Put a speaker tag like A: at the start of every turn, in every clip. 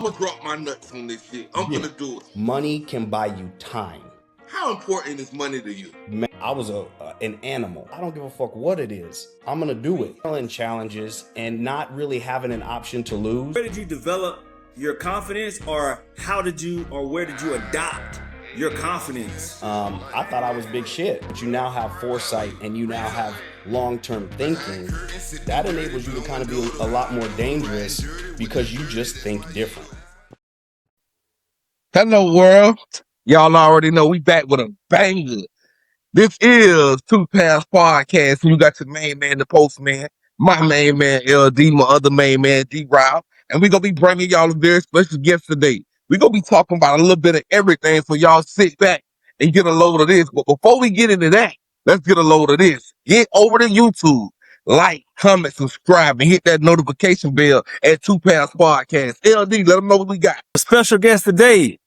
A: gonna drop my nuts on this shit. I'm gonna do it.
B: Money can buy you time.
A: How important is money to you?
B: Man, I was an animal. I don't give a fuck what it is. I'm gonna do it. Challenges and not really having an option to lose.
C: Where did you develop your confidence, or where did you adopt your confidence?
B: I thought I was big shit, but you now have foresight and you now have long-term thinking. That enables you to kind of be a lot more dangerous because you just think different.
A: Hello, world. Y'all already know we back with a banger. This is Two Paths Podcast. You got your main man, the postman, my main man, LD, my other main man, D-Rob. And we're going to be bringing y'all a very special guest today. We're going to be talking about a little bit of everything, so y'all sit back and get a load of this. But before we get into that, let's get a load of this. Get over to YouTube, like, comment, subscribe, and hit that notification bell at Two Paths Podcast. LD, let them know what we got.
C: A special guest today.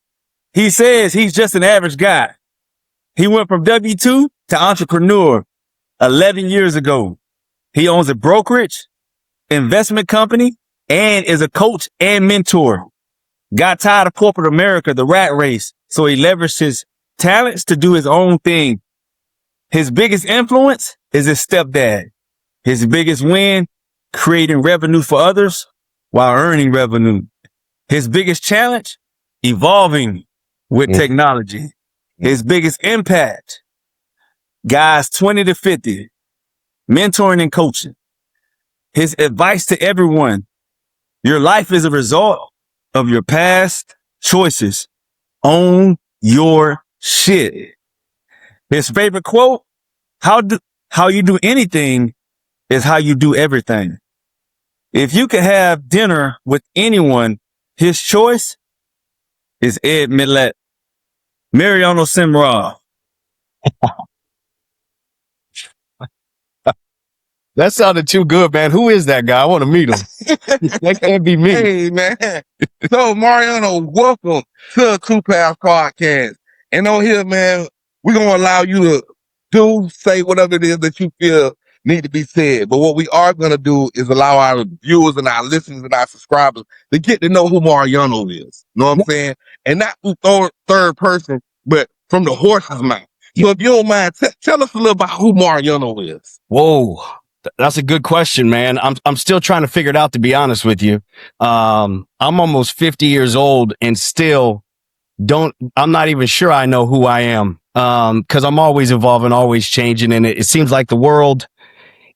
C: He says he's just an average guy. He went from W-2 to entrepreneur 11 years ago. He owns a brokerage, investment company, and is a coach and mentor. Got tired of corporate America, the rat race, so he leveraged his talents to do his own thing. His biggest influence is his stepdad. His biggest win, creating revenue for others while earning revenue. His biggest challenge, evolving with technology. His biggest impact, guys 20 to 50, mentoring and coaching. His advice to everyone, your life is a result of your past choices. Own your shit. His favorite quote, how you do anything is how you do everything. If you could have dinner with anyone, his choice is Ed Mylett. Mariano Simra.
B: That sounded too good, man. Who is that guy? I want to meet him. That can't be me.
A: Hey, man. So, Mariano, welcome to Two Paths Podcast. And on here, man, we're going to allow you to say whatever it is that you feel need to be said. But what we are going to do is allow our viewers and our listeners and our subscribers to get to know who Mariano is. Know what I'm saying? And not through third person, but from the horse's mouth. So if you don't mind, tell us a little about who Mariano is.
B: Whoa. That's a good question, man. I'm still trying to figure it out, to be honest with you. I'm almost 50 years old and still I'm not even sure I know who I am. Cause I'm always evolving, always changing. And it seems like the world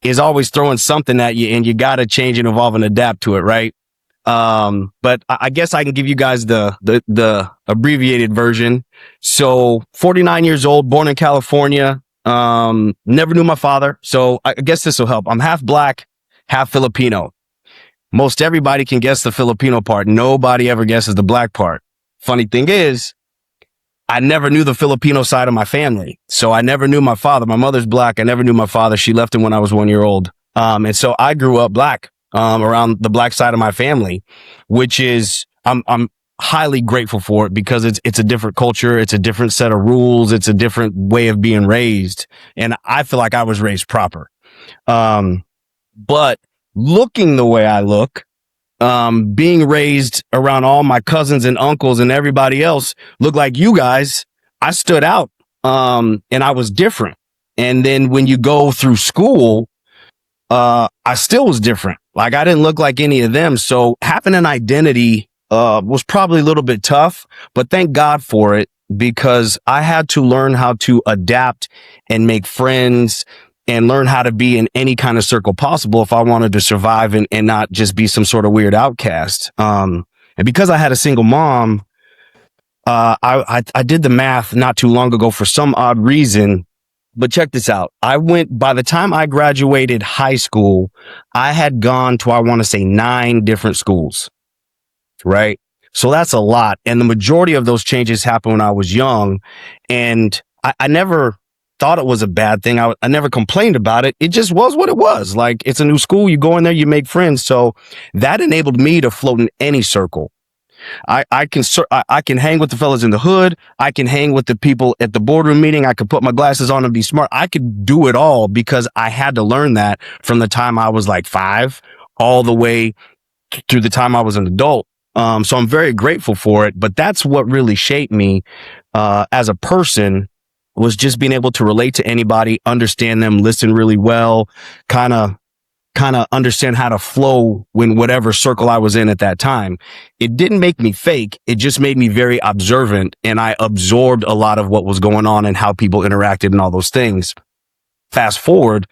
B: is always throwing something at you and you got to change and evolve and adapt to it. Right. But I guess I can give you guys the abbreviated version. So 49 years old, born in California. Never knew my father. So I guess this will help. I'm half black, half Filipino. Most everybody can guess the Filipino part. Nobody ever guesses the black part. Funny thing is, I never knew the Filipino side of my family. So I never knew my father. My mother's black. I never knew my father. She left him when I was 1 year old. And so I grew up black, around the black side of my family, which is, I'm highly grateful for it because it's a different culture. It's a different set of rules. It's a different way of being raised. And I feel like I was raised proper. But looking the way I look, being raised around all my cousins and uncles and everybody else look like you guys, I stood out. And I was different. And then when you go through school, I still was different. Like I didn't look like any of them. So having an identity was probably a little bit tough, but thank God for it because I had to learn how to adapt and make friends and learn how to be in any kind of circle possible if I wanted to survive and not just be some sort of weird outcast. And because I had a single mom, I did the math not too long ago for some odd reason. But check this out. By the time I graduated high school, I had gone to, I want to say 9 different schools. Right. So that's a lot. And the majority of those changes happened when I was young. And I never thought it was a bad thing. I never complained about it. It just was what it was. Like it's a new school. You go in there, you make friends. So that enabled me to float in any circle. I can hang with the fellas in the hood. I can hang with the people at the boardroom meeting. I could put my glasses on and be smart. I could do it all because I had to learn that from the time I was like 5 all the way through the time I was an adult. So I'm very grateful for it, but that's what really shaped me, as a person, was just being able to relate to anybody, understand them, listen really well, kind of understand how to flow when whatever circle I was in at that time. It didn't make me fake. It just made me very observant, and I absorbed a lot of what was going on and how people interacted and all those things. Fast forward,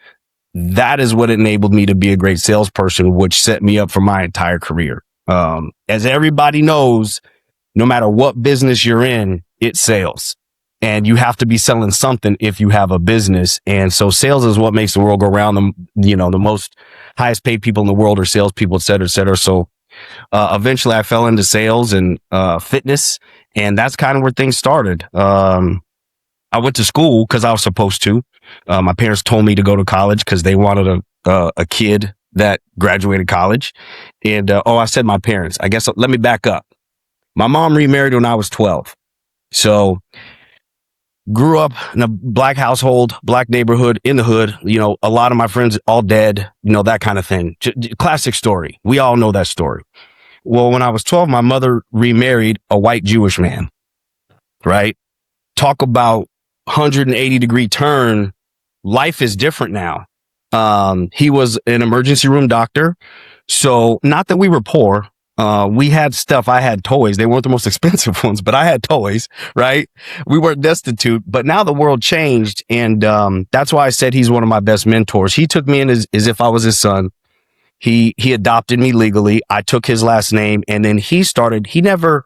B: that is what enabled me to be a great salesperson, which set me up for my entire career. As everybody knows, no matter what business you're in, it's sales. And you have to be selling something if you have a business. And so sales is what makes the world go round. The most highest paid people in the world are salespeople, et cetera, et cetera. So, eventually I fell into sales and, fitness, and that's kind of where things started. I went to school because I was supposed to. My parents told me to go to college because they wanted a kid that graduated college. And, I said my parents. I guess let me back up. My mom remarried when I was 12. So grew up in a black household, black neighborhood in the hood. A lot of my friends all dead, that kind of thing. Classic story. We all know that story. Well, when I was 12, my mother remarried a white Jewish man, right? Talk about 180-degree turn. Life is different now. He was an emergency room doctor. So not that we were poor. We had stuff. I had toys. They weren't the most expensive ones, but I had toys, right? We weren't destitute, but now the world changed. And, that's why I said he's one of my best mentors. He took me in as if I was his son. He adopted me legally. I took his last name, and then he never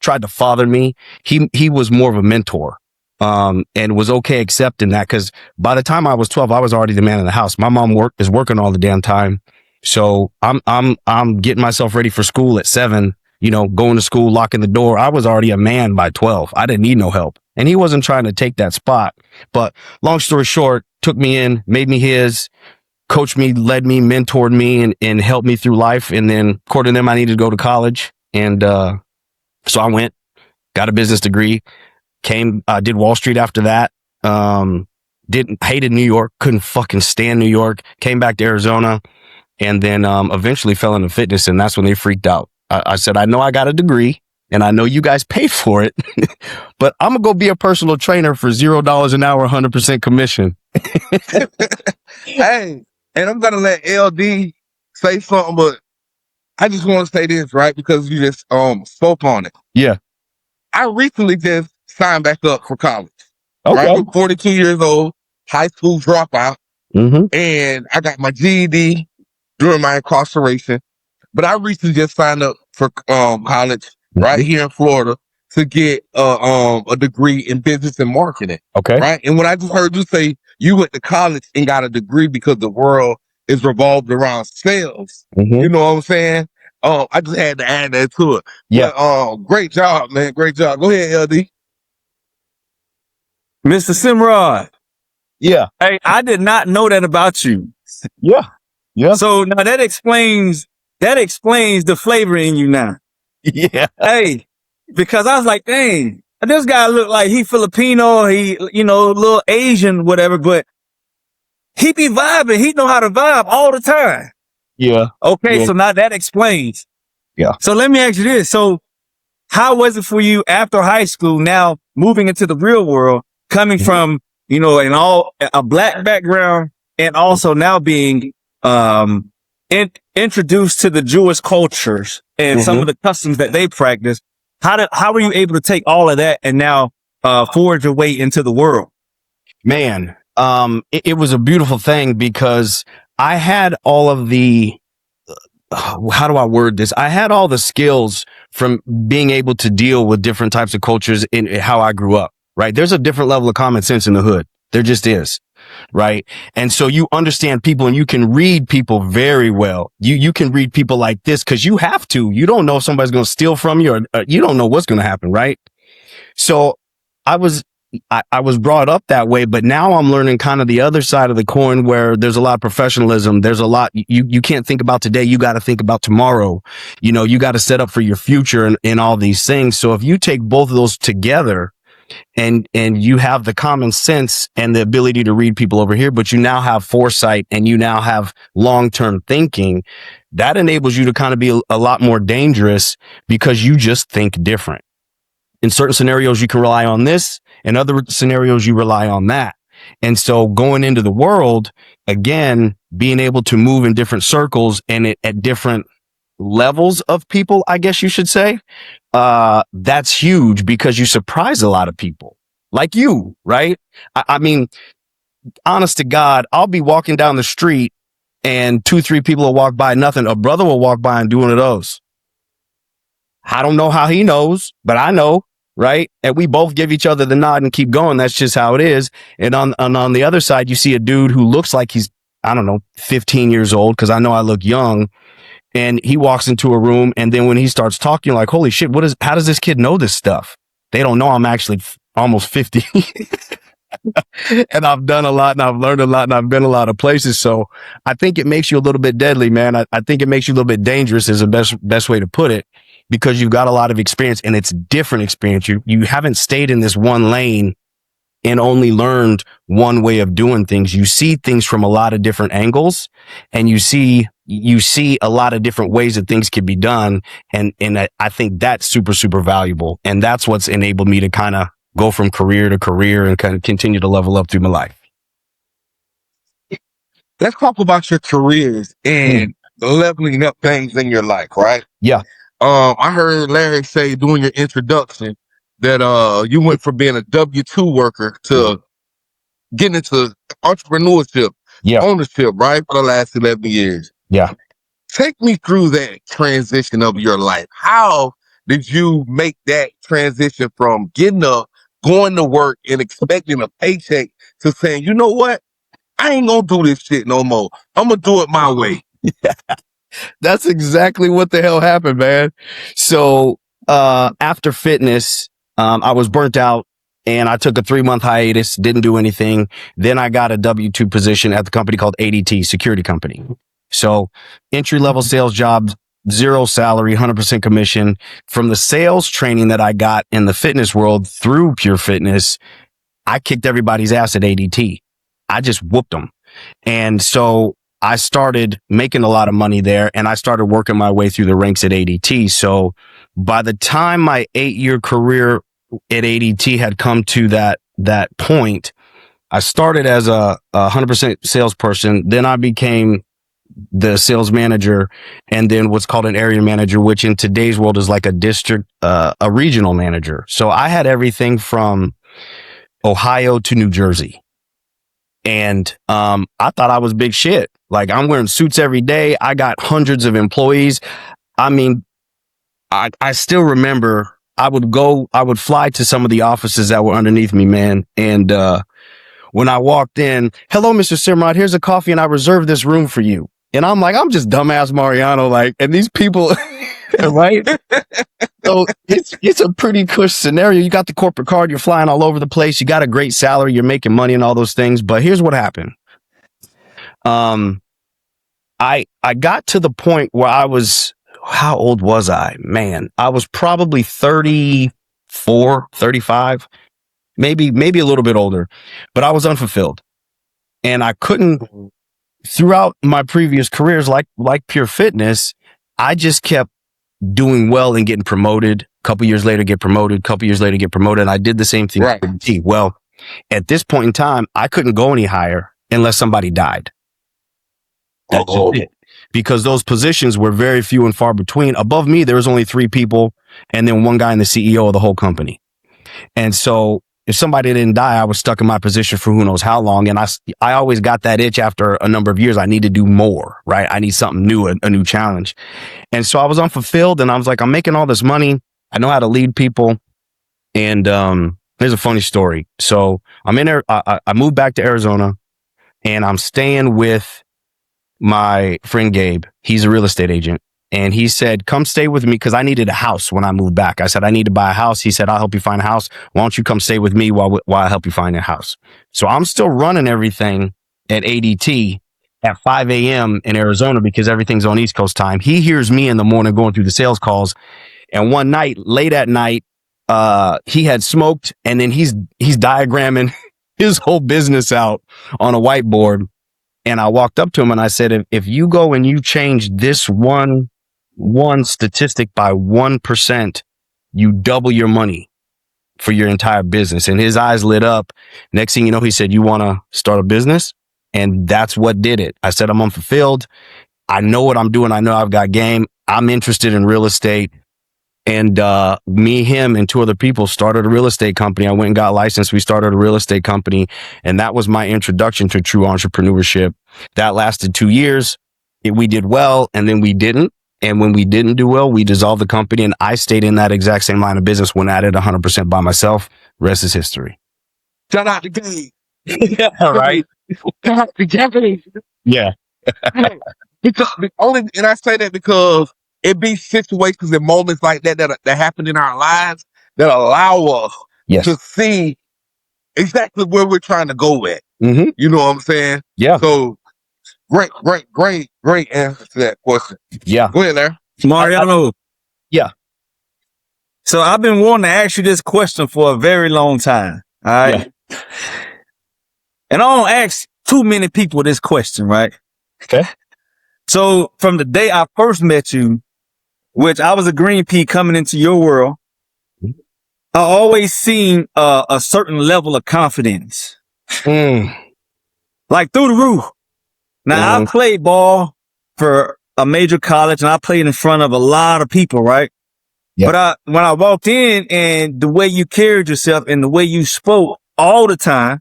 B: tried to father me. He was more of a mentor. And was okay accepting that, because by the time I was 12, I was already the man in the house. My mom is working all the damn time. So I'm getting myself ready for school at 7, going to school, locking the door. I was already a man by 12. I didn't need no help. And he wasn't trying to take that spot. But long story short, took me in, made me his, coached me, led me, mentored me, and helped me through life. And then according to them, I needed to go to college. And, so I went, got a business degree, did Wall Street after that. Hated New York, couldn't fucking stand New York, came back to Arizona. And then eventually fell into fitness, and that's when they freaked out. I said, I know I got a degree, and I know you guys paid for it, but I'm going to go be a personal trainer for $0 an hour, 100% commission.
A: Hey, and I'm going to let LD say something, but I just want to say this, right? Because you just spoke on it.
B: Yeah.
A: I recently just signed back up for college.
B: Okay.
A: Right? I'm 42 years old, high school dropout,
B: Mm-hmm.
A: and I got my GED during my incarceration. But I recently just signed up for college right here in Florida to get a degree in business and marketing.
B: Okay.
A: Right. And when I just heard you say you went to college and got a degree because the world is revolved around sales, you know what I'm saying? I just had to add that to it.
B: Yeah.
A: But, great job, man. Great job. Go ahead, LD.
C: Mr. Simrod.
B: Yeah.
C: Hey, I did not know that about you.
B: Yeah. Yeah.
C: So now that explains the flavor in you now.
B: Yeah.
C: Hey, because I was like, dang, this guy look like he Filipino, he, a little Asian, whatever, but he be vibing. He know how to vibe all the time.
B: Yeah.
C: Okay.
B: Yeah.
C: So now that explains.
B: Yeah.
C: So let me ask you this. So how was it for you after high school, now moving into the real world, coming from, a black background, and also now being, introduced to the Jewish cultures and some of the customs that they practice? How were you able to take all of that and now, forge your way into the world?
B: Man, it was a beautiful thing because I had all of the, how do I word this? I had all the skills from being able to deal with different types of cultures in how I grew up, right? There's a different level of common sense in the hood. There just is. Right. And so you understand people and you can read people very well. You can read people like this because you have to. You don't know if somebody's going to steal from you, or you don't know what's going to happen. Right. So I was brought up that way, but now I'm learning kind of the other side of the coin where there's a lot of professionalism. There's a lot you can't think about today. You got to think about tomorrow. You got to set up for your future and all these things. So if you take both of those together, and you have the common sense and the ability to read people over here, but you now have foresight and you now have long-term thinking. That enables you to kind of be a lot more dangerous because you just think different. In certain scenarios, you can rely on this. In other scenarios, you rely on that. And so going into the world, again, being able to move in different circles and at different levels of people, I guess you should say, that's huge because you surprise a lot of people like you, right? I mean, honest to God, I'll be walking down the street and 2-3 people will walk by, nothing. A brother will walk by and do one of those. I don't know how he knows, but I know, right? And we both give each other the nod and keep going. That's just how it is. And on the other side, you see a dude who looks like he's, I don't know, 15 years old, because I know I look young. And he walks into a room, and then when he starts talking, you're like, holy shit, how does this kid know this stuff? They don't know I'm actually almost 50. And I've done a lot, and I've learned a lot, and I've been a lot of places. So I think it makes you a little bit deadly, man. I think it makes you a little bit dangerous is the best way to put it, because you've got a lot of experience, and it's different experience. You haven't stayed in this one lane and only learned one way of doing things. You see things from a lot of different angles, and you see a lot of different ways that things can be done. And I think that's super, super valuable. And that's what's enabled me to kind of go from career to career and kind of continue to level up through my life.
A: Let's talk about your careers and leveling up things in your life, right?
B: Yeah.
A: I heard Larry say during your introduction that you went from being a W-2 worker to getting into entrepreneurship, ownership, right, for the last 11 years.
B: Yeah.
A: Take me through that transition of your life. How did you make that transition from getting up, going to work, and expecting a paycheck to saying, you know what? I ain't gonna do this shit no more. I'm gonna do it my way.
B: That's exactly what the hell happened, man. So after fitness, I was burnt out and I took a 3-month hiatus, didn't do anything. Then I got a W-2 position at the company called ADT, security company. So entry-level sales job, 0 salary, 100% commission. From the sales training that I got in the fitness world through Pure Fitness, I kicked everybody's ass at ADT. I just whooped them. And so I started making a lot of money there, and I started working my way through the ranks at ADT. So by the time my 8-year career at ADT had come to that point, I started as a 100% salesperson. Then I became the sales manager, and then what's called an area manager, which in today's world is like a district, a regional manager. So I had everything from Ohio to New Jersey. And I thought I was big shit. Like, I'm wearing suits every day. I got hundreds of employees. I mean, I still remember I would fly to some of the offices that were underneath me, man. And when I walked in, hello, Mr. Simrod, here's a coffee and I reserved this room for you. And I'm like, I'm just dumbass Mariano. Like, and these people, right? So it's a pretty cush scenario. You got the corporate card, you're flying all over the place. You got a great salary, you're making money and all those things. But here's what happened. I got to the point where I was, how old was I? Man, I was probably 34, 35, maybe a little bit older, but I was unfulfilled. And I couldn't, throughout my previous careers, like Pure Fitness, I just kept doing well and getting promoted. A couple years later, get promoted. Couple years later, get promoted. And I did the same thing.
A: Right.
B: Well, at this point in time, I couldn't go any higher unless somebody died. That's just it. Because those positions were very few and far between. Above me, there was only 3 people, and then one guy and the CEO of the whole company. And so if somebody didn't die, I was stuck in my position for who knows how long. And I always got that itch after a number of years. I need to do more, right? I need something new, a new challenge. And so I was unfulfilled, and I was like, I'm making all this money. I know how to lead people. And here's a funny story. So I'm in there. I moved back to Arizona, and I'm staying with my friend Gabe. He's a real estate agent. And he said, come stay with me, because I needed a house when I moved back. I said, I need to buy a house. He said, I'll help you find a house. Why don't you come stay with me while I help you find a house? So I'm still running everything at ADT at 5 a.m. in Arizona, because everything's on East Coast time. He hears me in the morning going through the sales calls. And one night, late at night, he had smoked, and then he's diagramming his whole business out on a whiteboard. And I walked up to him and I said, if you go and you change this one statistic by 1%, you double your money for your entire business. And his eyes lit up. Next thing you know, he said, you want to start a business? And that's what did it. I said, I'm unfulfilled. I know what I'm doing. I know I've got game. I'm interested in real estate. And me, him, and two other people started a real estate company. I went and got licensed. We started a real estate company. And that was my introduction to true entrepreneurship. That lasted 2 years. We did well, and then we didn't. And when we didn't do well, we dissolved the company. And I stayed in that exact same line of business, went at it 100% by myself. Rest is history.
A: Shout out to Gabe.
B: Yeah, right.
A: Shout out to Gabe.
B: Yeah.
A: Because and I say that because it be situations and moments like that happen in our lives that allow us
B: Yes.
A: to see exactly where we're trying to go at.
B: Mm-hmm.
A: You know what I'm saying?
B: Yeah.
A: So great answer to that question.
B: Yeah.
A: Go ahead there.
C: Mariano.
B: Yeah.
C: So I've been wanting to ask you this question for a very long time. All right. Yeah. And I don't ask too many people this question, right?
B: Okay.
C: So from the day I first met you, which I was a green pea coming into your world, I always seen a certain level of confidence. Like through the roof. Now I played ball for a major college and I played in front of a lot of people, right? Yep. But when I walked in and the way you carried yourself and the way you spoke all the time,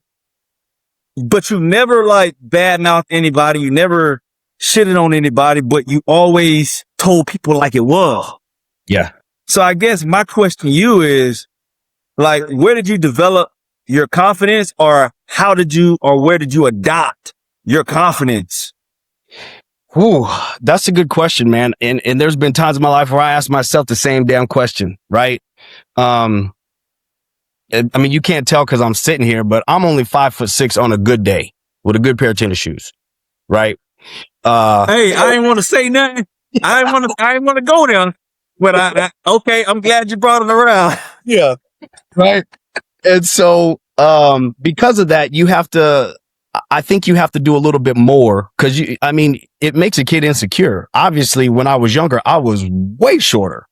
C: but you never like badmouthed anybody. You never shitted on anybody, but you always told people like it was.
B: Yeah.
C: So I guess my question to you is, like, where did you develop your confidence, or where did you adopt your confidence?
B: Ooh, that's a good question, man. And there's been times in my life where I ask myself the same damn question, right? I mean, you can't tell because I'm sitting here, but I'm only 5'6" on a good day with a good pair of tennis shoes, right?
C: Hey, I didn't want to say nothing. I didn't want to go there, but okay, I'm glad you brought it around.
B: Yeah. Right. And so, because of that, I think you have to do a little bit more because it makes a kid insecure. Obviously, when I was younger, I was way shorter.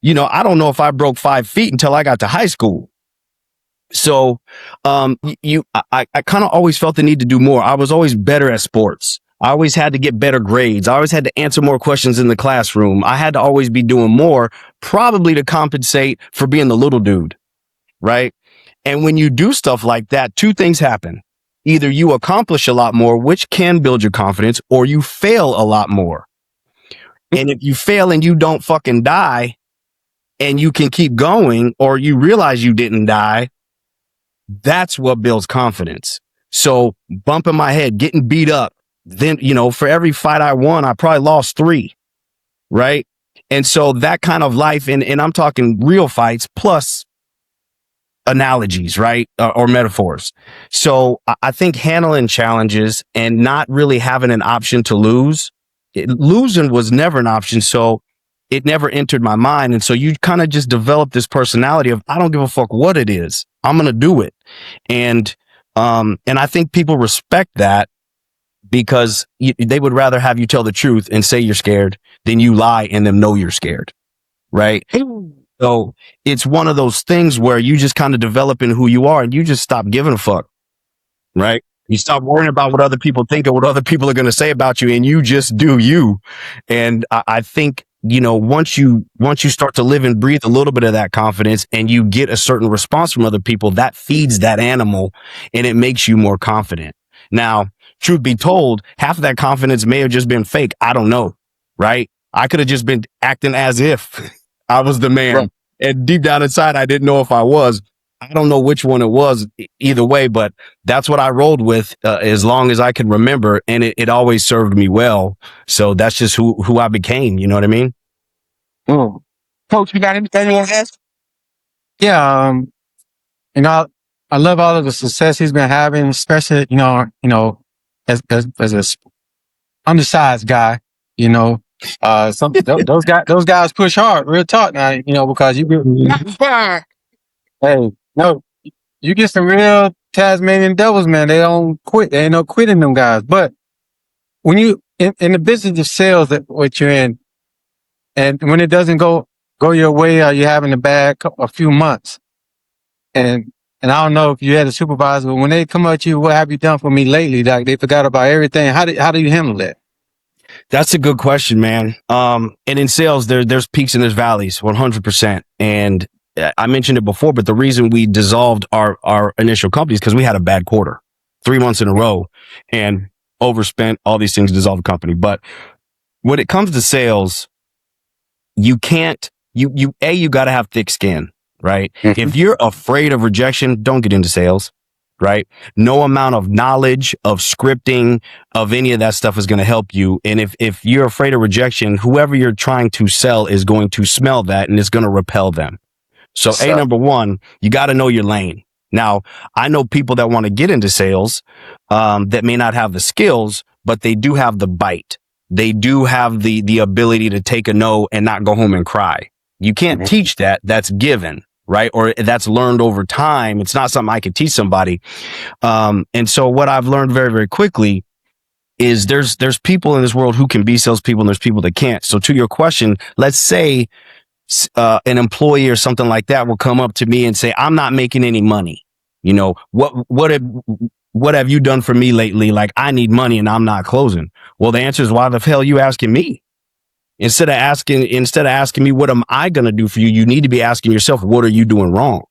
B: I don't know if I broke 5 feet until I got to high school. So, I kind of always felt the need to do more. I was always better at sports. I always had to get better grades. I always had to answer more questions in the classroom. I had to always be doing more, probably to compensate for being the little dude. Right. And when you do stuff like that, two things happen. Either you accomplish a lot more, which can build your confidence, or you fail a lot more. And if you fail and you don't fucking die and you can keep going, or you realize you didn't die, that's what builds confidence. So bumping my head, getting beat up, then, for every fight I won, I probably lost 3. Right. And so that kind of life, and I'm talking real fights plus analogies, right? Or metaphors. So I think handling challenges and not really having an option to lose. Losing was never an option. So it never entered my mind. And so you kind of just develop this personality of, I don't give a fuck what it is. I'm going to do it. And I think people respect that because they would rather have you tell the truth and say you're scared than you lie and them know you're scared. Right. So it's one of those things where you just kind of develop in who you are and you just stop giving a fuck. Right. You stop worrying about what other people think or what other people are going to say about you, and you just do you. And I think, once you start to live and breathe a little bit of that confidence and you get a certain response from other people, that feeds that animal and it makes you more confident. Now, truth be told, half of that confidence may have just been fake. I don't know. Right. I could have just been acting as if I was the man. Right. And deep down inside, I didn't know if I was. I don't know which one it was either way, but that's what I rolled with as long as I can remember. And it always served me well. So that's just who I became. You know what I mean?
A: Coach, you got anything you want to ask?
D: Yeah. I love all of the success he's been having, especially, as a undersized guy, those guys push hard, real talk now, because Hey, no, you get some real Tasmanian devils, man. They don't quit. There ain't no quitting them guys. But when you in the business of sales that what you're in, and when it doesn't go your way, or you're having a bad a few months, and I don't know if you had a supervisor, but when they come at you, what have you done for me lately? Like they forgot about everything. How do you handle that?
B: That's a good question, man. And in sales, there's peaks and there's valleys, 100%. And I mentioned it before, but the reason we dissolved our initial company is because we had a bad quarter, 3 months in a row, and overspent all these things to dissolve the company. But when it comes to sales, you can't, you got to have thick skin, right? If you're afraid of rejection, don't get into sales, right? No amount of knowledge of scripting of any of that stuff is going to help you. And if you're afraid of rejection, whoever you're trying to sell is going to smell that and it's going to repel them. So number one, you got to know your lane. Now, I know people that want to get into sales, that may not have the skills, but they do have the bite. They do have the ability to take a no and not go home and cry. You can't teach that. That's given, right? Or that's learned over time. It's not something I could teach somebody. And so what I've learned very, very quickly is there's people in this world who can be salespeople and there's people that can't. So to your question, let's say an employee or something like that will come up to me and say, I'm not making any money. You know, what have you done for me lately? Like I need money and I'm not closing. Well, the answer is, why the hell are you asking me? Instead of asking me, what am I going to do for you? You need to be asking yourself, what are you doing wrong?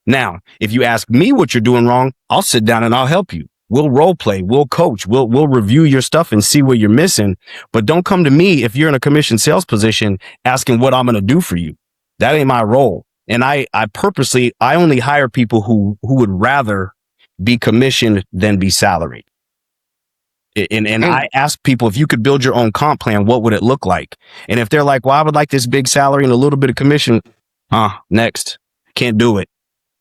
B: Now, if you ask me what you're doing wrong, I'll sit down and I'll help you. We'll role play, we'll coach, we'll review your stuff and see what you're missing. But don't come to me if you're in a commission sales position asking what I'm going to do for you. That ain't my role. And I only hire people who would rather be commissioned than be salaried. And I ask people, if you could build your own comp plan, what would it look like? And if they're like, well, I would like this big salary and a little bit of commission. Next. Can't do it.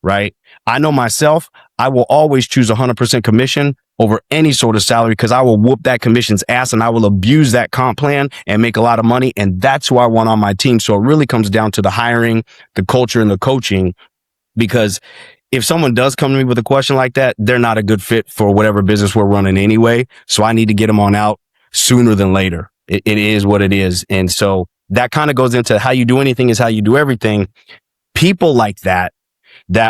B: Right. I know myself, I will always choose 100% commission over any sort of salary because I will whoop that commission's ass and I will abuse that comp plan and make a lot of money. And that's who I want on my team. So it really comes down to the hiring, the culture, and the coaching, because if someone does come to me with a question like that, they're not a good fit for whatever business we're running anyway. So I need to get them on out sooner than later. It is what it is. And so that kind of goes into how you do anything is how you do everything. People like that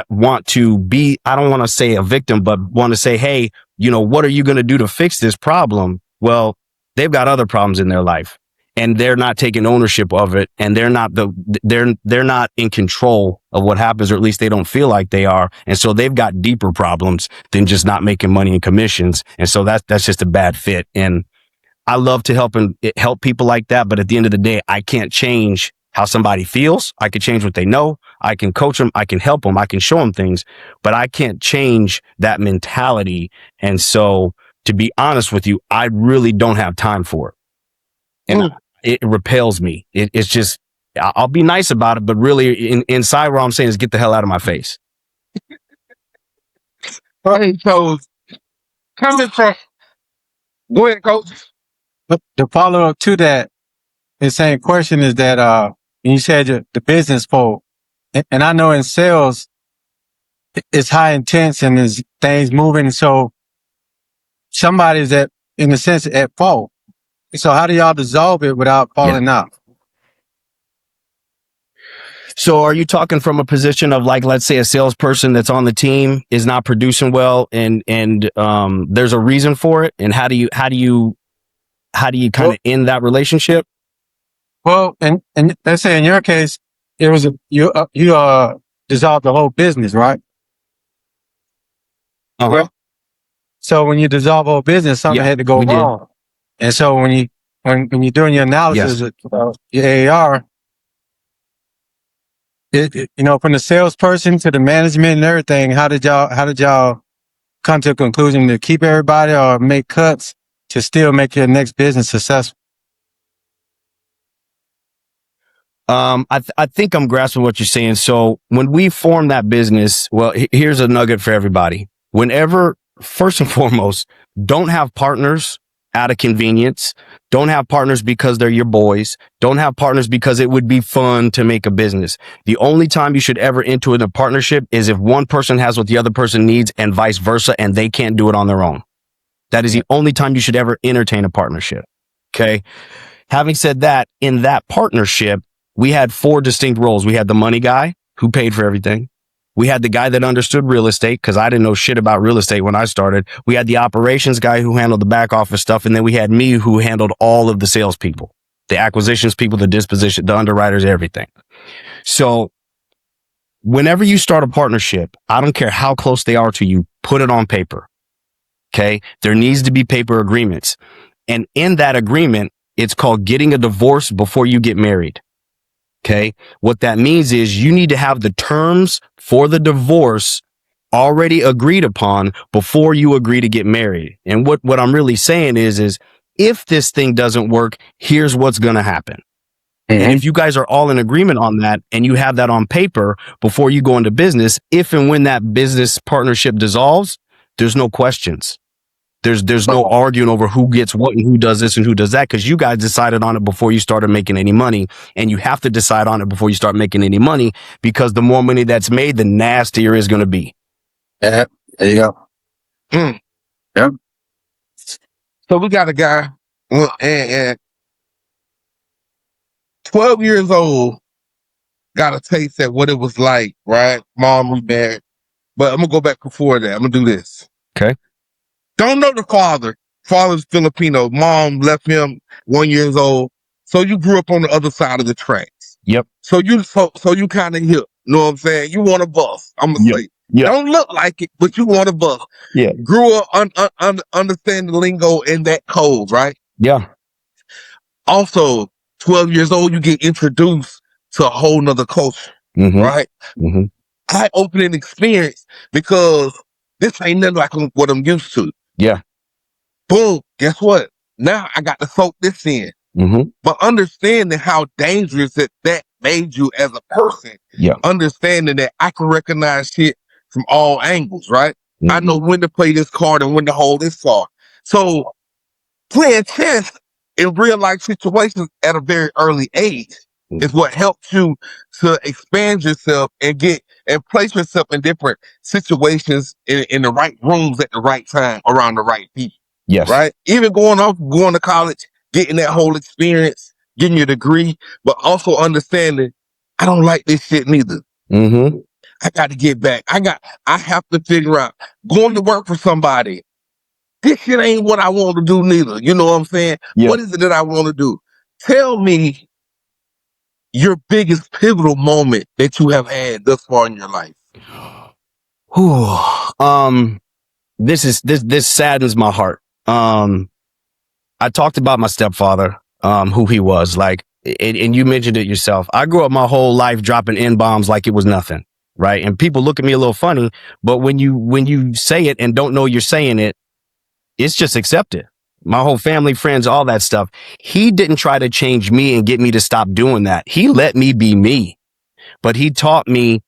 B: want to be, I don't want to say a victim, but want to say, hey, you know, what are you going to do to fix this problem? Well, they've got other problems in their life and they're not taking ownership of it. And they're not in control of what happens, or at least they don't feel like they are. And so they've got deeper problems than just not making money in commissions. And so that's just a bad fit. And I love to help people like that. But at the end of the day, I can't change how somebody feels. I can change what they know. I can coach them. I can help them. I can show them things, but I can't change that mentality. And so to be honest with you, I really don't have time for it. And it repels me. It's just, I'll be nice about it, but really inside what I'm saying is get the hell out of my face.
A: Right, so coming from, go ahead, coach.
D: But the follow up to that, the same question is that you said the business fold, and I know in sales it's high intense and there's things moving, so somebody's in a sense at fault. So how do y'all dissolve it without falling out?
B: So are you talking from a position of, like, let's say a salesperson that's on the team is not producing well and there's a reason for it, and how do you kind of end that relationship?
D: Well, and let's say in your case, it was you dissolved the whole business, right?
B: Uh-huh.
D: So when you dissolve the whole business, something had to go wrong. And so when you're doing your analysis of your AR, you know, from the salesperson to the management and everything, how did y'all come to a conclusion to keep everybody or make cuts to still make your next business successful?
B: I think I'm grasping what you're saying. So when we formed that business, well, here's a nugget for everybody. Whenever, first and foremost, don't have partners out of convenience. Don't have partners because they're your boys. Don't have partners because it would be fun to make a business. The only time you should ever enter in a partnership is if one person has what the other person needs and vice versa, and they can't do it on their own. That is the only time you should ever entertain a partnership. Okay. Having said that, in that partnership, we had 4 distinct roles. We had the money guy who paid for everything. We had the guy that understood real estate because I didn't know shit about real estate when I started. We had the operations guy who handled the back office stuff. And then we had me who handled all of the salespeople, the acquisitions people, the disposition, the underwriters, everything. So whenever you start a partnership, I don't care how close they are to you, put it on paper. Okay. There needs to be paper agreements. And in that agreement, it's called getting a divorce before you get married. Okay. What that means is you need to have the terms for the divorce already agreed upon before you agree to get married. And what I'm really saying is if this thing doesn't work, here's what's going to happen. Mm-hmm. And if you guys are all in agreement on that and you have that on paper before you go into business, if and when that business partnership dissolves, there's no questions. There's no arguing over who gets what and who does this and who does that, because you guys decided on it before you started making any money, and you have to decide on it before you start making any money, because the more money that's made, the nastier it's going to be.
D: Yeah, there you go.
A: Yep. So we got a guy, and 12 years old, got a taste at what it was like, right? Mom remarried. But I'm going to go back before that. I'm going to do this.
B: Okay.
A: Don't know the father. Father's Filipino. Mom left him 1 year old. So you grew up on the other side of the tracks.
B: Yep.
A: So you kind of hip. Know what I'm saying? You want a bus. I'm going to say. Yep. Don't look like it, but you want a bus.
B: Yeah.
A: Grew up understand the lingo in that code, right?
B: Yeah.
A: Also, 12 years old, you get introduced to a whole nother culture, right?
B: Mm-hmm.
A: Eye-opening experience, because this ain't nothing like what I'm used to.
B: Yeah.
A: Boom. Guess what? Now I got to soak this in.
B: Mm-hmm.
A: But understanding how dangerous that made you as a person.
B: Yeah.
A: Understanding that I can recognize shit from all angles, right? Mm-hmm. I know when to play this card and when to hold this card. So playing chess in real life situations at a very early age is what helps you to expand yourself and place yourself in different situations in the right rooms at the right time around the right people.
B: Yes.
A: Right? Even going to college, getting that whole experience, getting your degree, but also understanding I don't like this shit neither.
B: Mm-hmm.
A: I got to get back. I have to figure out going to work for somebody. This shit ain't what I want to do neither. You know what I'm saying? Yeah. What is it that I want to do? Tell me your biggest pivotal moment that you have had thus far in your life.
B: This saddens my heart. I talked about my stepfather, who he was like, and you mentioned it yourself. I grew up my whole life dropping N-bombs like it was nothing. Right. And people look at me a little funny, but when you say it and don't know you're saying it, it's just accepted. My whole family, friends, all that stuff. He didn't try to change me and get me to stop doing that. He let me be me, but he taught me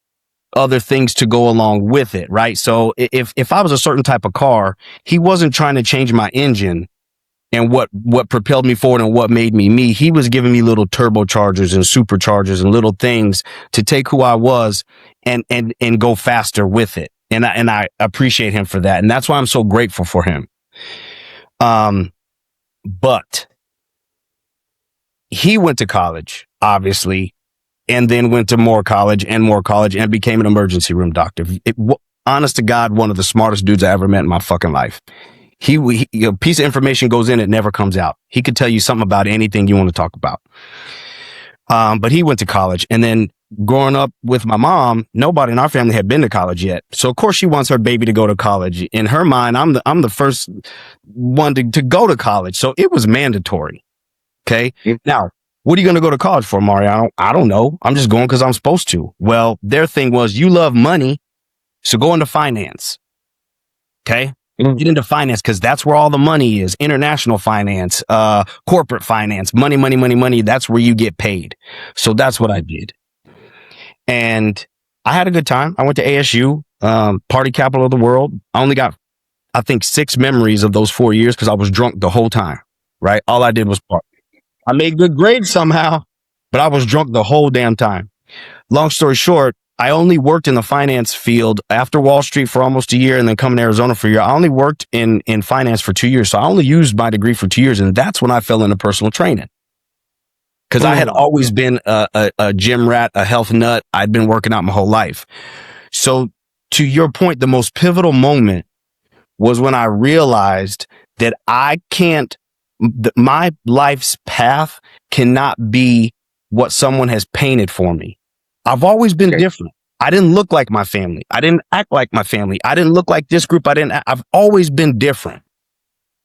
B: other things to go along with it. Right. So if I was a certain type of car, he wasn't trying to change my engine and what propelled me forward and what made me me. He was giving me little turbochargers and superchargers and little things to take who I was and go faster with it. And I appreciate him for that. And that's why I'm so grateful for him. But he went to college, obviously, and then went to more college and became an emergency room doctor. Honest to God, one of the smartest dudes I ever met in my fucking life. He a piece of information goes in, it never comes out. He could tell you something about anything you want to talk about. But he went to college, and then growing up with my mom, nobody in our family had been to college yet. So of course she wants her baby to go to college. In her mind, I'm the first one to go to college. So it was mandatory. Okay. Now, what are you going to go to college for, Mario? I don't know. I'm just going because I'm supposed to. Well, their thing was, you love money, so go into finance. Okay. Get into finance because that's where all the money is. International finance, corporate finance, money. That's where you get paid. So that's what I did. And I had a good time. I went to ASU, party capital of the world. I only got I think 6 memories of those 4 years because I was drunk the whole time, right? All I did was party. I made good grades somehow, but I was drunk the whole damn time. Long story short, I only worked in the finance field after Wall Street for almost a year and then coming to Arizona for a year. I only worked in finance for 2 years. So I only used my degree for 2 years. And that's when I fell into personal training. Because I had always been a gym rat, a health nut. I'd been working out my whole life. So to your point, the most pivotal moment was when I realized that my life's path cannot be what someone has painted for me. I've always been different. I didn't look like my family. I didn't act like my family. I didn't look like this group. I've always been different,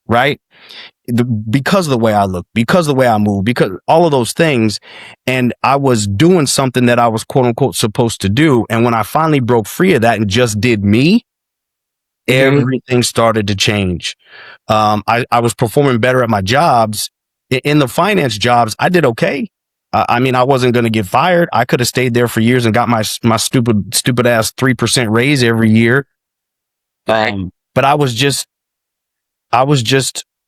B: right? Because of the way I look, because of the way I move, because all of those things. And I was doing something that I was quote unquote supposed to do. And when I finally broke free of that and just did me, everything started to change. I was performing better at my jobs. In the finance jobs, I did okay. I mean, I wasn't going to get fired. I could have stayed there for years and got my stupid ass 3% raise every year. But I was just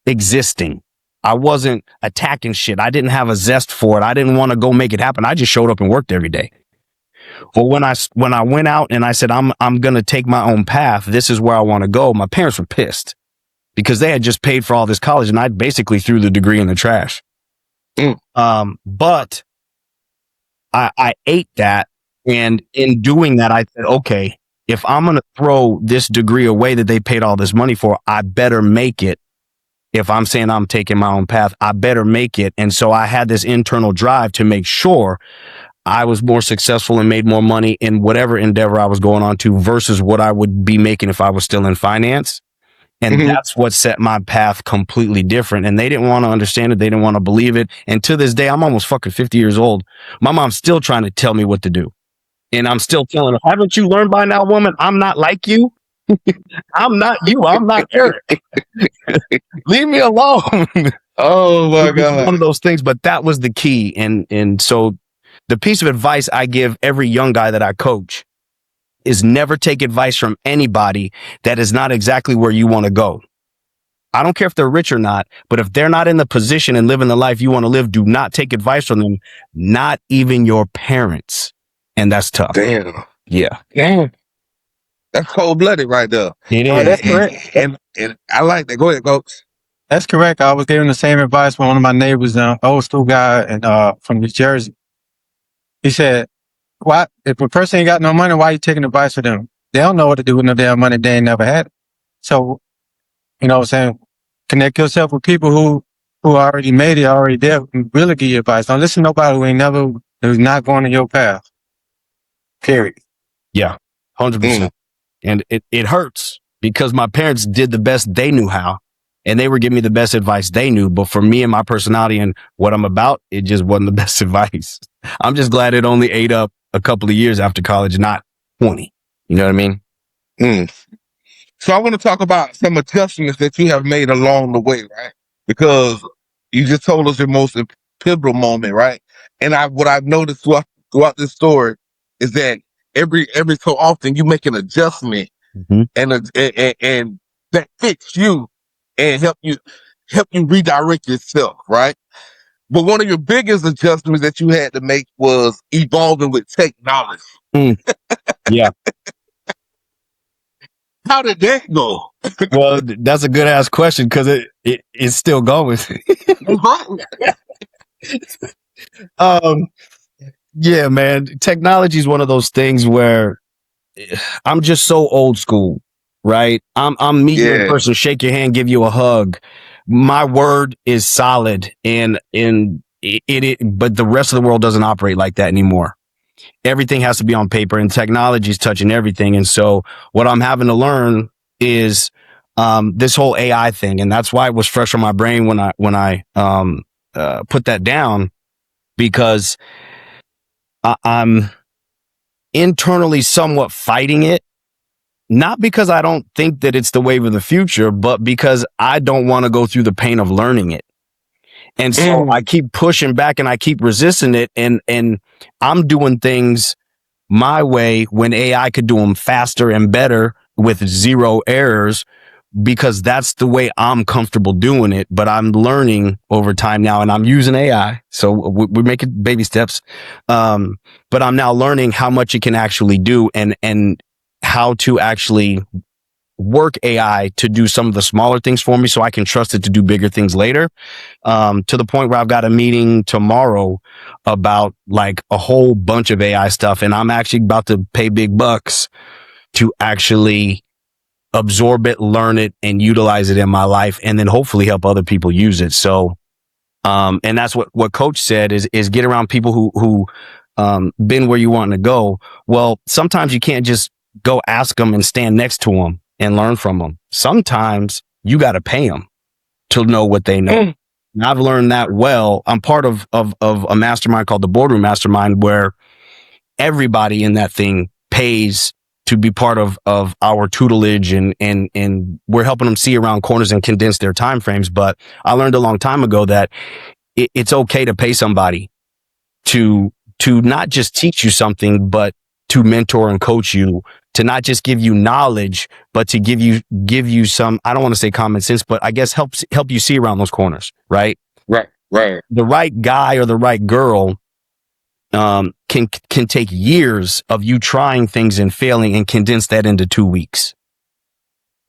B: existing. I wasn't attacking shit. I didn't have a zest for it. I didn't want to go make it happen. I just showed up and worked every day. Well, when I went out and I said, I'm going to take my own path, this is where I want to go, my parents were pissed because they had just paid for all this college and I basically threw the degree in the trash. But I ate that. And in doing that, I said, okay, if I'm going to throw this degree away that they paid all this money for, I better make it. If I'm saying I'm taking my own path, I better make it. And so I had this internal drive to make sure I was more successful and made more money in whatever endeavor I was going on to versus what I would be making if I was still in finance. And that's what set my path completely different. And they didn't want to understand it. They didn't want to believe it. And to this day, I'm almost fucking 50 years old. My mom's still trying to tell me what to do. And I'm still telling her, haven't you learned by now, woman? I'm not like you. I'm not you. I'm not Eric. Leave me alone.
A: Oh my God.
B: One of those things, but that was the key. And so the piece of advice I give every young guy that I coach is never take advice from anybody that is not exactly where you want to go. I don't care if they're rich or not, but if they're not in the position and living the life you want to live, do not take advice from them, not even your parents. And that's tough.
A: Damn.
B: Yeah.
A: Damn. That's cold-blooded right there.
B: It is.
D: That's correct.
A: And I like that. Go ahead, Coach.
D: That's correct. I was giving the same advice from one of my neighbors, old school guy, and from New Jersey. He said, "Why? If a person ain't got no money, why you taking advice from them? They don't know what to do with no damn money. They ain't never had it. So, you know what I'm saying? Connect yourself with people who already made it, already there, who really give you advice. Don't listen to nobody who's not going in your path. Period."
B: Yeah, 100%. And it hurts because my parents did the best they knew how, and they were giving me the best advice they knew. But for me and my personality and what I'm about, it just wasn't the best advice. I'm just glad it only ate up a couple of years after college, not 20. You know what I mean?
A: So I want to talk about some adjustments that you have made along the way, right? Because you just told us your most pivotal moment, right? And what I've noticed throughout this story is that every so often you make an adjustment and that fits you and help you redirect yourself, right? But one of your biggest adjustments that you had to make was evolving with technology.
B: Yeah.
A: How did that go?
B: Well, that's a good ass question because it's still going. Yeah, man. Technology is one of those things where I'm just so old school, right? I'm meet you in person, shake your hand, give you a hug. My word is solid, and but the rest of the world doesn't operate like that anymore. Everything has to be on paper, and technology is touching everything. And so, what I'm having to learn is this whole AI thing, and that's why it was fresh on my brain when I put that down, because I'm internally somewhat fighting it, not because I don't think that it's the wave of the future, but because I don't want to go through the pain of learning it. And so I keep pushing back and I keep resisting it. And I'm doing things my way when AI could do them faster and better with zero errors. because that's the way I'm comfortable doing it. But I'm learning over time now, and I'm using AI. So we're making baby steps. But I'm now learning how much it can actually do and how to actually work AI to do some of the smaller things for me so I can trust it to do bigger things later. To the point where I've got a meeting tomorrow about like a whole bunch of AI stuff. And I'm actually about to pay big bucks to actually absorb it, learn it, and utilize it in my life, and then hopefully help other people use it. So, and that's what Coach said is get around people who been where you want to go. Well, sometimes you can't just go ask them and stand next to them and learn from them. Sometimes you got to pay them to know what they know. And I've learned that well. I'm part of a mastermind called the Boardroom Mastermind, where everybody in that thing pays to be part of our tutelage, and we're helping them see around corners and condense their time frames. But I learned a long time ago that it's okay to pay somebody to not just teach you something, but to mentor and coach you, to not just give you knowledge, but to give you some, I don't want to say common sense, but I guess help you see around those corners, right?
A: Right.
B: The right guy or the right girl can take years of you trying things and failing and condense that into 2 weeks.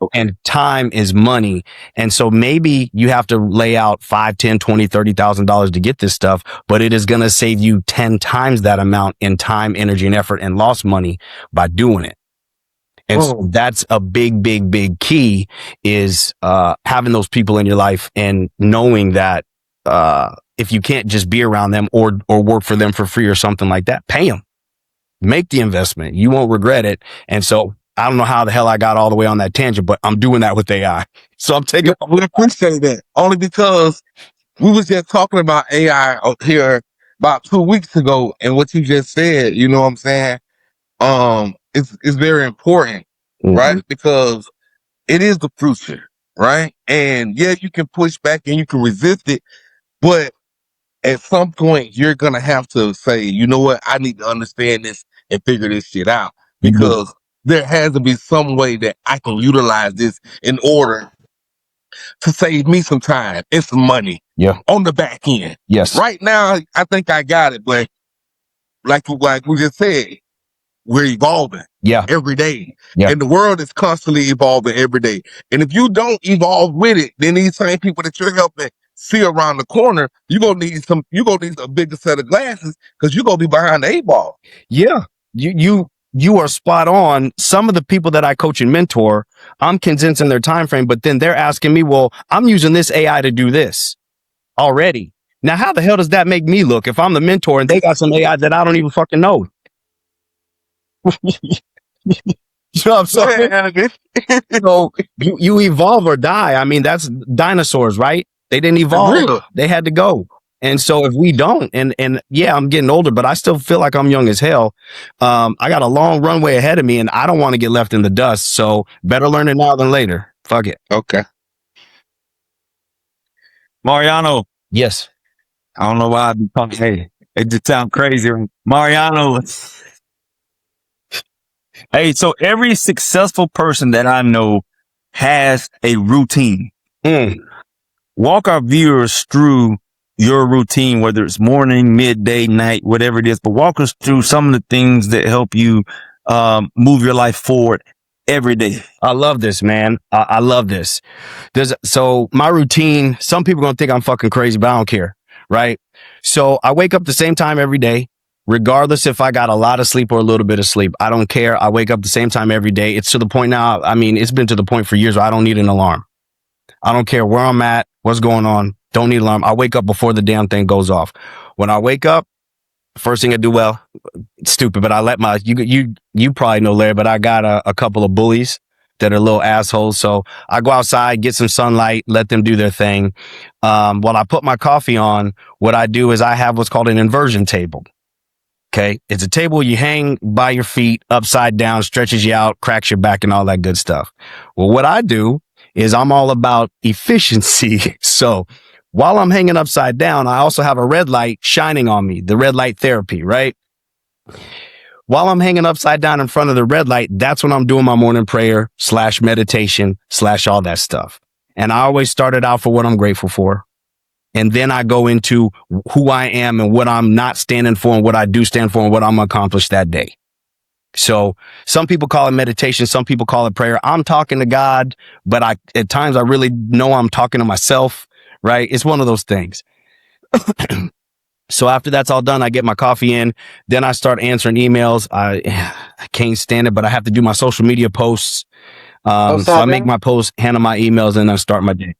B: Okay. And time is money. And so maybe you have to lay out $5, $10, $20, $30,000 to get this stuff, but it is going to save you 10 times that amount in time, energy, and effort, and lost money by doing it. And so that's a big, big, big key, is having those people in your life and knowing that if you can't just be around them or work for them for free or something like that, pay them. Make the investment. You won't regret it. And so I don't know how the hell I got all the way on that tangent, but I'm doing that with AI. So I'm taking.
A: We appreciate that, only because we was just talking about AI here about 2 weeks ago, and what you just said, you know what I'm saying? It's very important, right? Because it is the future, right? And yeah, you can push back and you can resist it, but at some point you're gonna have to say, you know what, I need to understand this and figure this shit out, because there has to be some way that I can utilize this in order to save me some time and some money.
B: Yeah.
A: On the back end.
B: Yes.
A: Right now, I think I got it, but like we just said, we're evolving.
B: Yeah.
A: Every day.
B: Yeah.
A: And the world is constantly evolving every day. And if you don't evolve with it, then these same people that you're helping see around the corner, you're gonna need a bigger set of glasses, because you're gonna be behind the 8 ball.
B: Yeah. You are spot on. Some of the people that I coach and mentor, I'm condensing their time frame, but then they're asking me, well, I'm using this AI to do this already. Now, how the hell does that make me look if I'm the mentor and they got some AI that I don't even fucking know? You know what I'm saying? So you evolve or die. I mean, that's dinosaurs, right? They didn't evolve. They had to go. And so if we don't, and yeah, I'm getting older, but I still feel like I'm young as hell. I got a long runway ahead of me, and I don't want to get left in the dust. So better learn it now than later. Fuck it.
A: Okay.
C: Mariano.
B: Yes.
C: I don't know why I've been talking. Hey, it just sounds crazy. Mariano. Hey, so every successful person that I know has a routine. Walk our viewers through your routine, whether it's morning, midday, night, whatever it is, but walk us through some of the things that help you move your life forward every day.
B: I love this, man. I love this. So my routine, some people are going to think I'm fucking crazy, but I don't care, right? So I wake up the same time every day, regardless if I got a lot of sleep or a little bit of sleep. I don't care. I wake up the same time every day. It's to the point now, I mean, it's been to the point for years where I don't need an alarm. I don't care where I'm at, what's going on. Don't need an alarm. I wake up before the damn thing goes off. When I wake up, first thing I do, well, it's stupid, but I let you probably know, Larry, but I got a couple of bullies that are little assholes. So I go outside, get some sunlight, let them do their thing. While I put my coffee on, what I do is I have what's called an inversion table. Okay. It's a table you hang by your feet upside down, stretches you out, cracks your back, and all that good stuff. Well, what I do is I'm all about efficiency. So while I'm hanging upside down, I also have a red light shining on me, the red light therapy, right? while I'm hanging upside down in front of the red light, that's when I'm doing my morning prayer / meditation / all that stuff. And I always started out for what I'm grateful for. And then I go into who I am and what I'm not standing for and what I do stand for and what I'm going to accomplish that day. So some people call it meditation. Some people call it prayer. I'm talking to God, but at times I really know I'm talking to myself, right? It's one of those things. So after that's all done, I get my coffee in. Then I start answering emails. I can't stand it, but I have to do my social media posts. So I make my posts, handle my emails, and I start my day.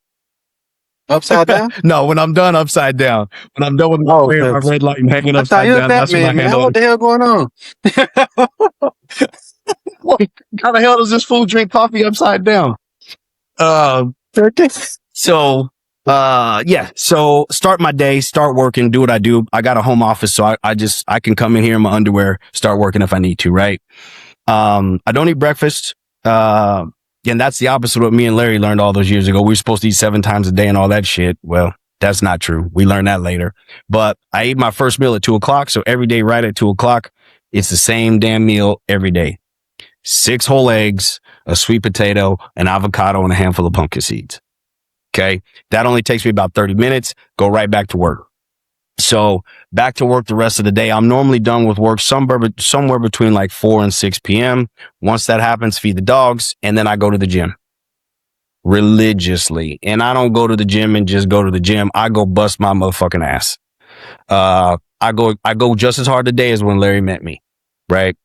D: Upside down?
B: No, when I'm done, upside down. When I'm done with my red light and hanging
D: I thought
B: upside
D: you was
B: down, that's when I
D: Batman, man.
B: handle
D: What the hell going on?
B: How the hell does this fool drink coffee upside down? So start my day, start working, do what I do. I got a home office, so I can come in here in my underwear, start working if I need to, right? I don't eat breakfast. And that's the opposite of what me and Larry learned all those years ago. We were supposed to eat 7 times a day and all that shit. Well, that's not true. We learned that later. But I eat my first meal at 2:00. So every day right at 2:00, it's the same damn meal every day. 6 whole eggs, a sweet potato, an avocado, and a handful of pumpkin seeds. Okay. That only takes me about 30 minutes. Go right back to work. So back to work the rest of the day. I'm normally done with work somewhere between like 4 and 6 p.m. Once that happens, feed the dogs, and then I go to the gym religiously. And I don't go to the gym and just go to the gym. I go bust my motherfucking ass. I go just as hard today as when Larry met me. Right.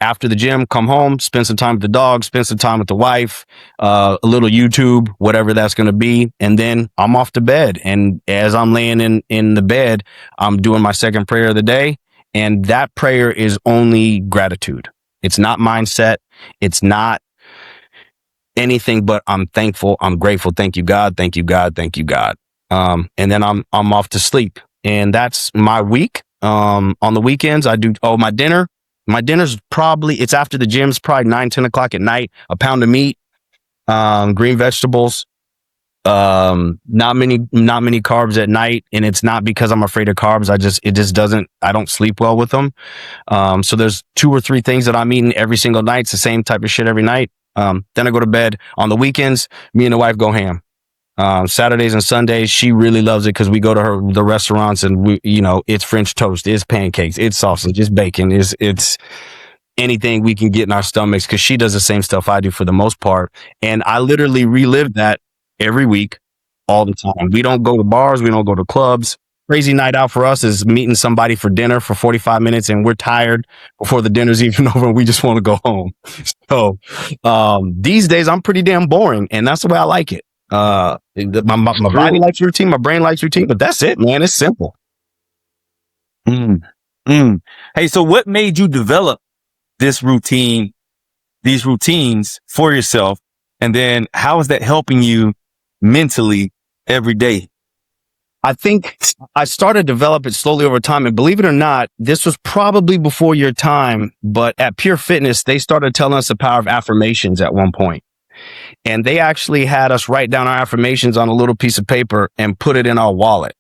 B: After the gym, come home, spend some time with the dog, spend some time with the wife, a little YouTube, whatever that's going to be. And then I'm off to bed. And as I'm laying in the bed, I'm doing my second prayer of the day. And that prayer is only gratitude. It's not mindset. It's not anything but I'm thankful. I'm grateful. Thank you, God. Thank you, God. Thank you, God. And then I'm off to sleep. And that's my week. On the weekends, I do, my dinner. My dinner's it's after the gym's probably 9, 10 o'clock at night, a pound of meat, green vegetables, not many carbs at night. And it's not because I'm afraid of carbs. I don't sleep well with them. So there's 2 or 3 things that I'm eating every single night. It's the same type of shit every night. Then I go to bed. On the weekends, me and the wife go ham. Saturdays and Sundays, she really loves it because we go to the restaurants and it's French toast, it's pancakes, it's sausage, it's bacon, it's anything we can get in our stomachs because she does the same stuff I do for the most part. And I literally relive that every week, all the time. We don't go to bars. We don't go to clubs. Crazy night out for us is meeting somebody for dinner for 45 minutes and we're tired before the dinner's even over and we just want to go home. So, these days I'm pretty damn boring and that's the way I like it. My body likes routine, my brain likes routine, but that's it, man. It's simple.
C: Hey, so what made you develop these routines for yourself? And then how is that helping you mentally every day?
B: I think I started to develop it slowly over time. And believe it or not, this was probably before your time, but at Pure Fitness, they started telling us the power of affirmations at one point. And they actually had us write down our affirmations on a little piece of paper and put it in our wallet.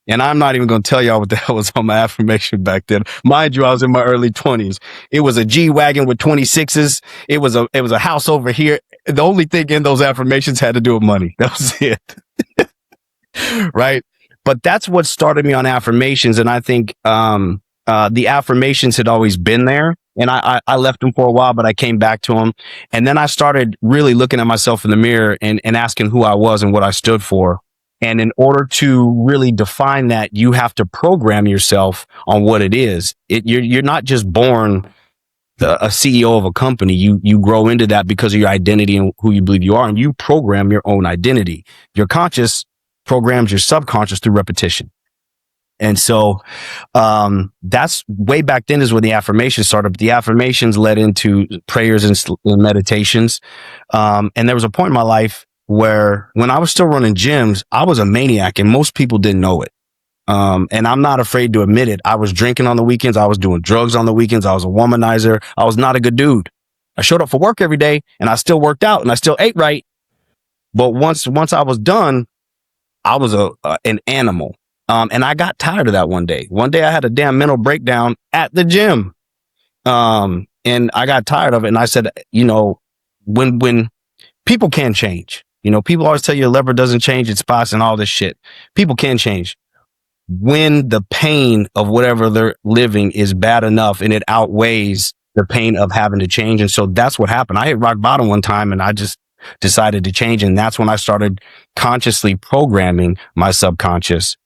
B: And I'm not even going to tell y'all what the hell was on my affirmation back then. Mind you, I was in my early 20s. It was a G-Wagon with 26s. It was a house over here. The only thing in those affirmations had to do with money. That was it. Right? But that's what started me on affirmations. And I think the affirmations had always been there. And I left them for a while, but I came back to them. And then I started really looking at myself in the mirror and asking who I was and what I stood for. And in order to really define that, you have to program yourself on what it is. You're not just born a CEO of a company. You grow into that because of your identity and who you believe you are. And you program your own identity. Your conscious programs your subconscious through repetition. And so, that's way back then is where the affirmations started. But the affirmations led into prayers and meditations. And there was a point in my life where when I was still running gyms, I was a maniac and most people didn't know it. And I'm not afraid to admit it. I was drinking on the weekends. I was doing drugs on the weekends. I was a womanizer. I was not a good dude. I showed up for work every day and I still worked out and I still ate right. But once I was done, I was an animal. And I got tired of that one day. One day I had a damn mental breakdown at the gym. And I got tired of it. And I said, you know, when people can change, you know, people always tell you a leopard doesn't change its spots and all this shit. People can change when the pain of whatever they're living is bad enough and it outweighs the pain of having to change. And so that's what happened. I hit rock bottom one time and I just decided to change. And that's when I started consciously programming my subconscious.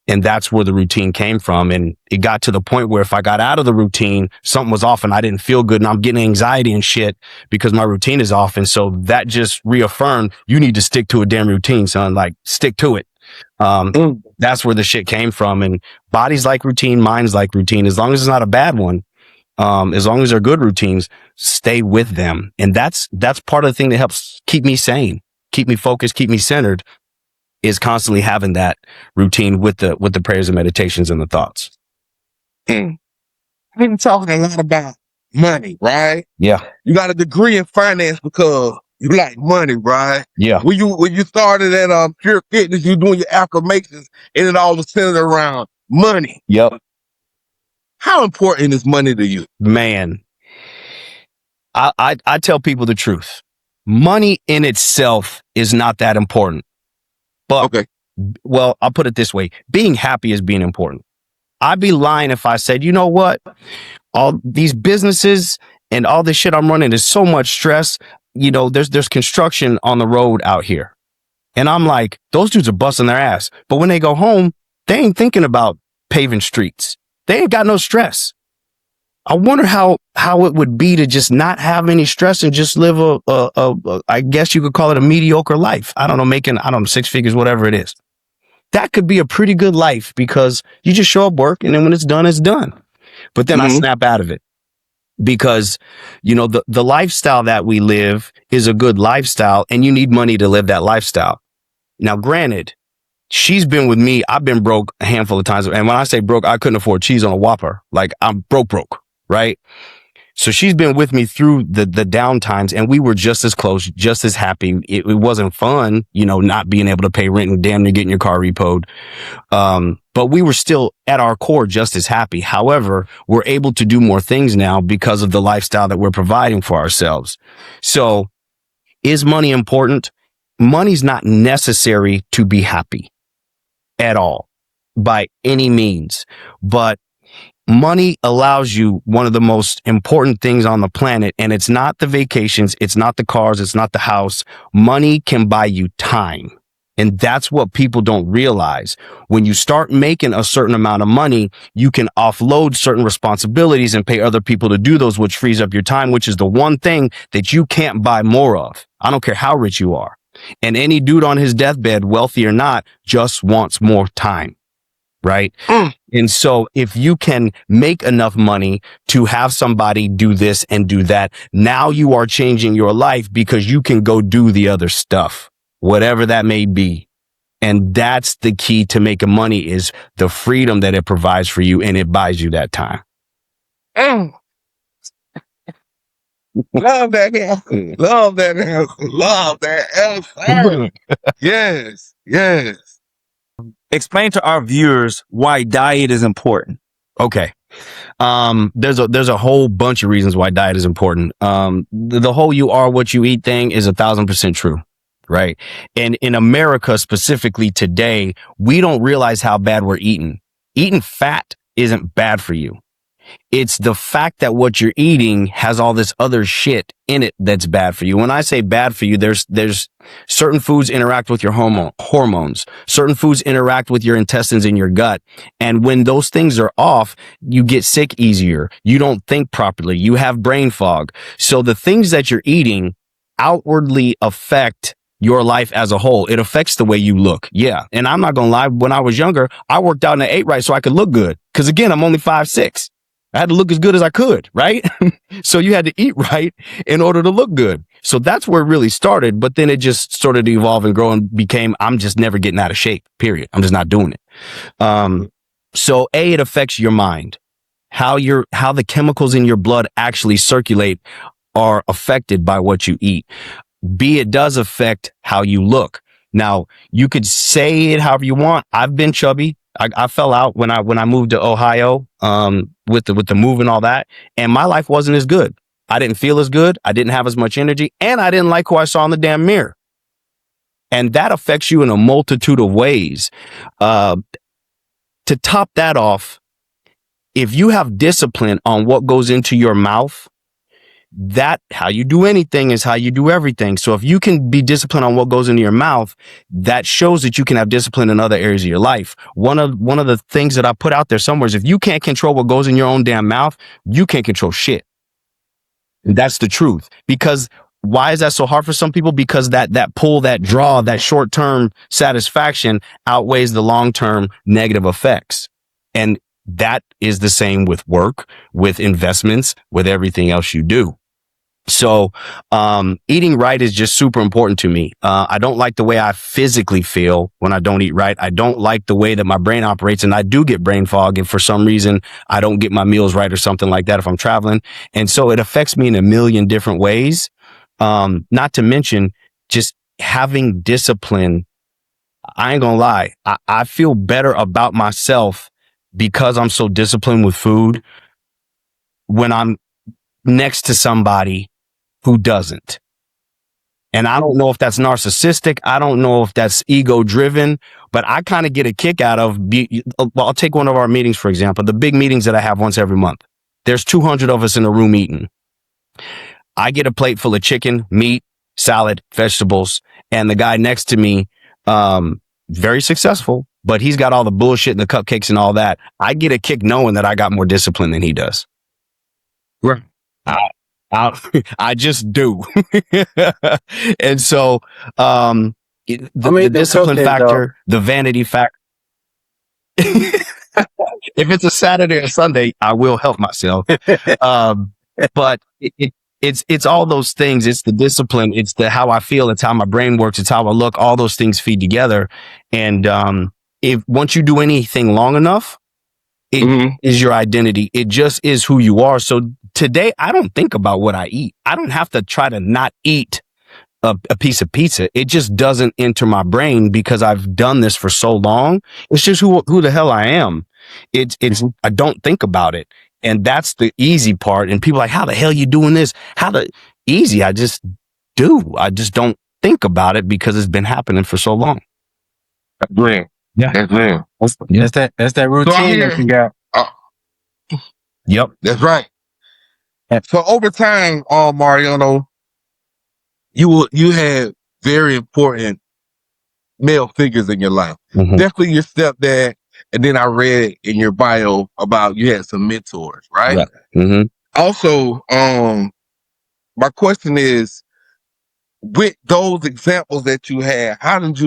B: And that's where the routine came from. And it got to the point where if I got out of the routine, something was off and I didn't feel good and I'm getting anxiety and shit because my routine is off. And so that just reaffirmed, you need to stick to a damn routine, son. Like, stick to it. That's where the shit came from. And bodies like routine, minds like routine. As long as it's not a bad one, as long as they're good routines, stay with them. And that's part of the thing that helps keep me sane, keep me focused, keep me centered, is constantly having that routine with the prayers and meditations and the thoughts.
A: We've been talking a lot about money, right?
B: Yeah.
A: You got a degree in finance because you like money, right?
B: Yeah.
A: When you started at Pure Fitness, you doing your affirmations, and it all was centered around money.
B: Yep.
A: How important is money to you?
B: Man, I tell people the truth. Money in itself is not that important. But,
A: Okay.
B: well, I'll put it this way. Being happy is being important. I'd be lying if I said, you know what? All these businesses and all this shit I'm running is so much stress. You know, there's construction on the road out here. And I'm like, those dudes are busting their ass. But when they go home, they ain't thinking about paving streets. They ain't got no stress. I wonder how it would be to just not have any stress and just live a I guess you could call it a mediocre life. I don't know, making, 6 figures, whatever it is. That could be a pretty good life because you just show up, work, and then when it's done, it's done. But then I snap out of it because, you know, the lifestyle that we live is a good lifestyle and you need money to live that lifestyle. Now, granted, she's been with me. I've been broke a handful of times. And when I say broke, I couldn't afford cheese on a Whopper. Like, I'm broke. Right. So she's been with me through the down times and we were just as close, just as happy. It wasn't fun, you know, not being able to pay rent and damn near getting your car repoed. But we were still at our core just as happy. However, we're able to do more things now because of the lifestyle that we're providing for ourselves. So is money important? Money's not necessary to be happy at all by any means, but money allows you one of the most important things on the planet, and it's not the vacations, it's not the cars, it's not the house. Money can buy you time. And that's what people don't realize. When you start making a certain amount of money, you can offload certain responsibilities and pay other people to do those, which frees up your time, which is the one thing that you can't buy more of. I don't care how rich you are. And any dude on his deathbed, wealthy or not, just wants more time. Right. And so if you can make enough money to have somebody do this and do that, now you are changing your life because you can go do the other stuff, whatever that may be. And that's the key to making money, is the freedom that it provides for you and it buys you that time.
A: Love that answer. Love that answer. Love that answer. Yes.
C: Explain to our viewers why diet is important.
B: Okay. There's a whole bunch of reasons why diet is important. The whole you are what you eat thing is 1,000% true. Right. And in America specifically today, we don't realize how bad we're eating. Eating fat isn't bad for you. It's the fact that what you're eating has all this other shit in it that's bad for you. When I say bad for you, there's certain foods interact with your hormones. Certain foods interact with your intestines and your gut. And when those things are off, you get sick easier. You don't think properly. You have brain fog. So the things that you're eating outwardly affect your life as a whole. It affects the way you look. Yeah. And I'm not going to lie. When I was younger, I worked out and I ate right so I could look good. Cause again, I'm only 5'6". I had to look as good as I could, right? So you had to eat right in order to look good. So that's where it really started. But then it just started to evolve and grow and became, I'm just never getting out of shape, period. I'm just not doing it. So it affects your mind. How the chemicals in your blood actually circulate are affected by what you eat. B, it does affect how you look. Now, you could say it however you want. I've been chubby. I fell out when I moved to Ohio, with the move and all that. And my life wasn't as good. I didn't feel as good. I didn't have as much energy, and I didn't like who I saw in the damn mirror. And that affects you in a multitude of ways. To top that off, if you have discipline on what goes into your mouth, that how you do anything is how you do everything. So if you can be disciplined on what goes into your mouth, that shows that you can have discipline in other areas of your life. One of the things that I put out there somewhere is if you can't control what goes in your own damn mouth, you can't control shit. And that's the truth. Because why is that so hard for some people? Because that pull, that draw, that short-term satisfaction outweighs the long-term negative effects. And that is the same with work, with investments, with everything else you do. So, eating right is just super important to me. I don't like the way I physically feel when I don't eat right. I don't like the way that my brain operates, and I do get brain fog. And for some reason, I don't get my meals right or something like that if I'm traveling. And so it affects me in a million different ways. Not to mention just having discipline. I ain't gonna lie. I feel better about myself because I'm so disciplined with food when I'm next to somebody who doesn't. And I don't know if that's narcissistic. I don't know if that's ego driven, but I kind of get a kick out of, I'll take one of our meetings, for example, the big meetings that I have once every month. There's 200 of us in a room eating. I get a plate full of chicken, meat, salad, vegetables, and the guy next to me, very successful, but he's got all the bullshit and the cupcakes and all that. I get a kick knowing that I got more discipline than he does.
A: Right.
B: I just do. And so, the discipline factor, the vanity factor. If it's a Saturday or Sunday, I will help myself. But it's all those things. It's the discipline. It's the how I feel. It's how my brain works. It's how I look. All those things feed together. And if once you do anything long enough, it is your identity. It just is who you are. So today, I don't think about what I eat. I don't have to try to not eat a piece of pizza. It just doesn't enter my brain because I've done this for so long. It's just who the hell I am. It's I don't think about it. And that's the easy part. And people are like, how the hell you doing this? Easy. I just do. I just don't think about it because it's been happening for so long.
A: That's real.
B: Yeah.
A: That's real.
D: That's that routine that you got.
B: Yep.
A: That's right. So over time, Mariano, you had very important male figures in your life.
B: Mm-hmm.
A: Definitely your stepdad. And then I read in your bio about you had some mentors, right?
B: Right. Mm-hmm.
A: Also, my question is, with those examples that you had, how did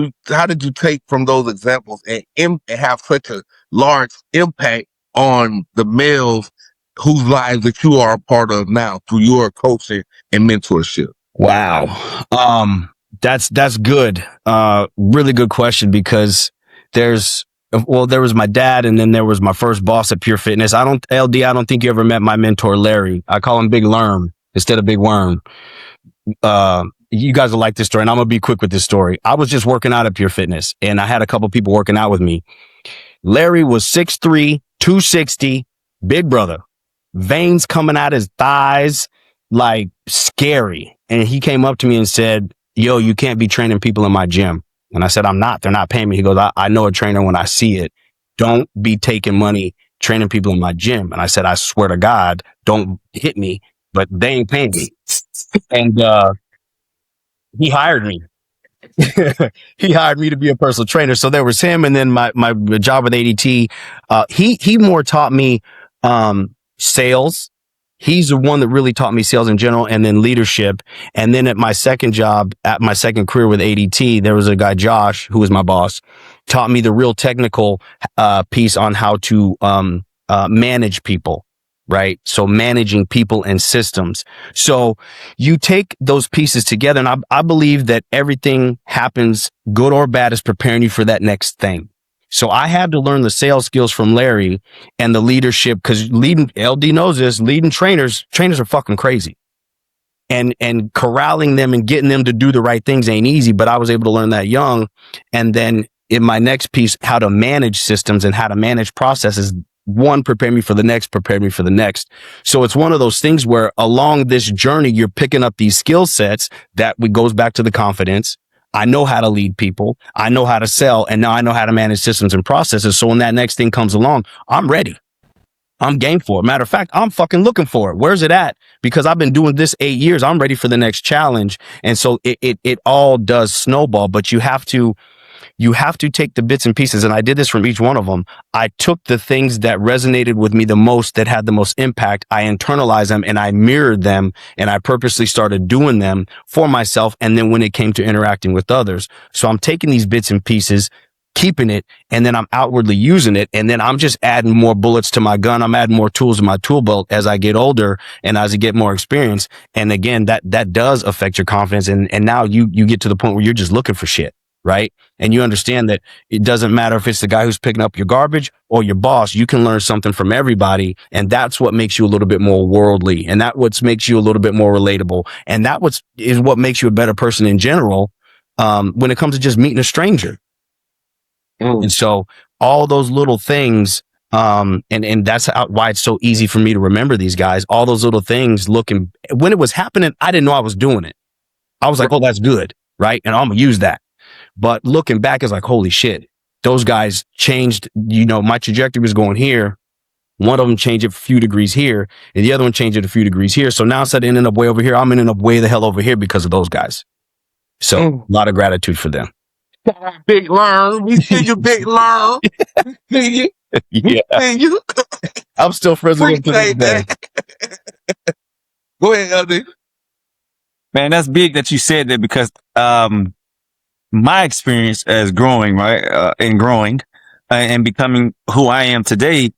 A: you take from those examples and have such a large impact on the males whose lives that you are a part of now through your coaching and mentorship?
B: Wow. That's good. Really good question, because there was my dad, and then there was my first boss at Pure Fitness. I don't think you ever met my mentor, Larry. I call him Big Lerm instead of Big Worm. You guys will like this story, and I'm going to be quick with this story. I was just working out at Pure Fitness, and I had a couple people working out with me. Larry was 6'3", 260, big brother, veins coming out his thighs, like scary. And he came up to me and said, yo, you can't be training people in my gym. And I said, I'm not. They're not paying me. He goes, I know a trainer when I see it. Don't be taking money training people in my gym. And I said, I swear to God, don't hit me, but they ain't paying me. And he hired me. He hired me to be a personal trainer. So there was him, and then my job with ADT. He more taught me sales. He's the one that really taught me sales in general, and then leadership. And then at my second job, at my second career with ADT, there was a guy, Josh, who was my boss, taught me the real technical piece on how to manage people. Right. So managing people and systems. So you take those pieces together, and I believe that everything happens, good or bad, is preparing you for that next thing. So I had to learn the sales skills from Larry and the leadership, because LD knows this, leading trainers are fucking crazy. And corralling them and getting them to do the right things ain't easy, but I was able to learn that young. And then in my next piece, how to manage systems and how to manage processes. One, prepare me for the next, prepare me for the next. So it's one of those things where along this journey, you're picking up these skill sets that goes back to the confidence. I know how to lead people. I know how to sell. And now I know how to manage systems and processes. So when that next thing comes along, I'm ready. I'm game for it. Matter of fact, I'm fucking looking for it. Where's it at? Because I've been doing this 8 years. I'm ready for the next challenge. And so it all does snowball, but you have to take the bits and pieces. And I did this from each one of them. I took the things that resonated with me the most, that had the most impact. I internalized them and I mirrored them, and I purposely started doing them for myself. And then when it came to interacting with others, so I'm taking these bits and pieces, keeping it, and then I'm outwardly using it. And then I'm just adding more bullets to my gun. I'm adding more tools in my tool belt as I get older and as I get more experience. And again, that does affect your confidence. And now you get to the point where you're just looking for shit. Right. And you understand that it doesn't matter if it's the guy who's picking up your garbage or your boss, you can learn something from everybody. And that's what makes you a little bit more worldly. And that what makes you a little bit more relatable. And that is what makes you a better person in general. When it comes to just meeting a stranger. And so all those little things, and that's why it's so easy for me to remember these guys, all those little things when it was happening, I didn't know I was doing it. I was like, oh, that's good. Right. And I'm going to use that. But looking back, it's like, holy shit, those guys changed, my trajectory was going here. One of them changed it a few degrees here, and the other one changed it a few degrees here. So now instead of ending up way over here, I'm ending up way the hell over here because of those guys. So a lot of gratitude for them.
A: Big Learn. We see you, Big Learn. See you.
B: Yeah.
A: See you.
B: I'm still friends with him to this
A: Appreciate
B: day.
A: that. Go ahead, LD.
C: Man, that's big that you said that, because my experience as growing, right, and becoming who I am today,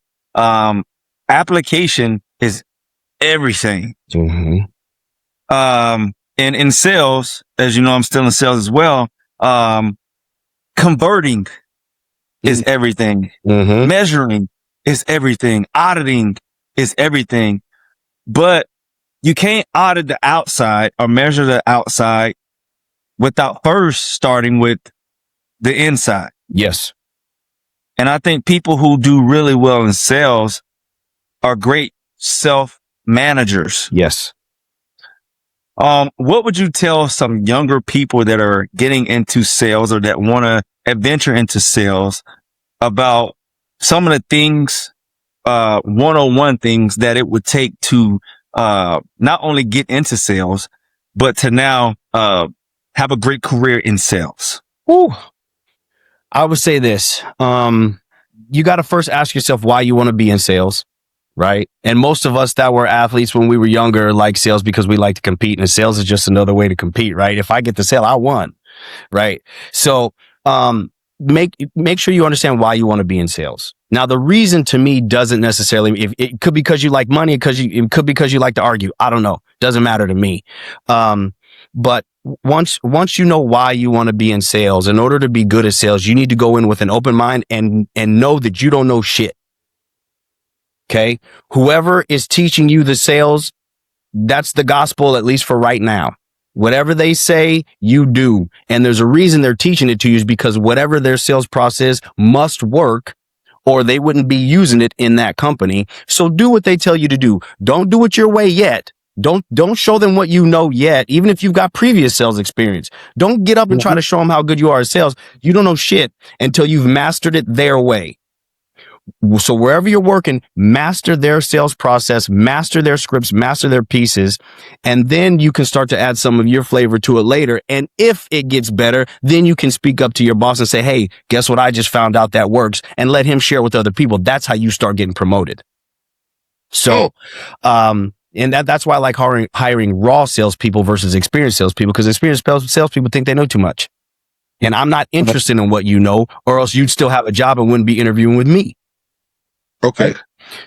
C: application is everything.
B: Mm-hmm.
C: And in sales, as you know, I'm still in sales as well. Converting is everything.
B: Mm-hmm.
C: Measuring is everything. Auditing is everything. But you can't audit the outside or measure the outside without first starting with the inside.
B: Yes.
C: And I think people who do really well in sales are great self-managers.
B: Yes.
C: What would you tell some younger people that are getting into sales or that want to adventure into sales about some of the things, one-on-one things that it would take to, not only get into sales, but to now, have a great career in sales?
B: Ooh. I would say this. You got to first ask yourself why you want to be in sales. Right. And most of us that were athletes when we were younger like sales because we like to compete, and sales is just another way to compete. Right. If I get the sale, I won. Right. So, make sure you understand why you want to be in sales. Now, the reason to me doesn't necessarily, if it could be because you like money, it could be because you like to argue. I don't know. Doesn't matter to me. But once you know why you want to be in sales, in order to be good at sales, you need to go in with an open mind and know that you don't know shit. Okay. Whoever is teaching you the sales, that's the gospel, at least for right now. Whatever they say, you do. And there's a reason they're teaching it to you, is because whatever their sales process must work, or they wouldn't be using it in that company. So do what they tell you to do. Don't do it your way yet. Don't show them what you know yet, even if you've got previous sales experience. Don't get up and try to show them how good you are at sales. You don't know shit until you've mastered it their way. So wherever you're working, master their sales process, master their scripts, master their pieces, and then you can start to add some of your flavor to it later. And if it gets better, then you can speak up to your boss and say, hey, guess what? I just found out that works, and let him share with other people. That's how you start getting promoted. So, and that's why I like hiring raw salespeople versus experienced salespeople, because experienced salespeople think they know too much. And I'm not interested in what you know, or else you'd still have a job and wouldn't be interviewing with me.
A: Okay.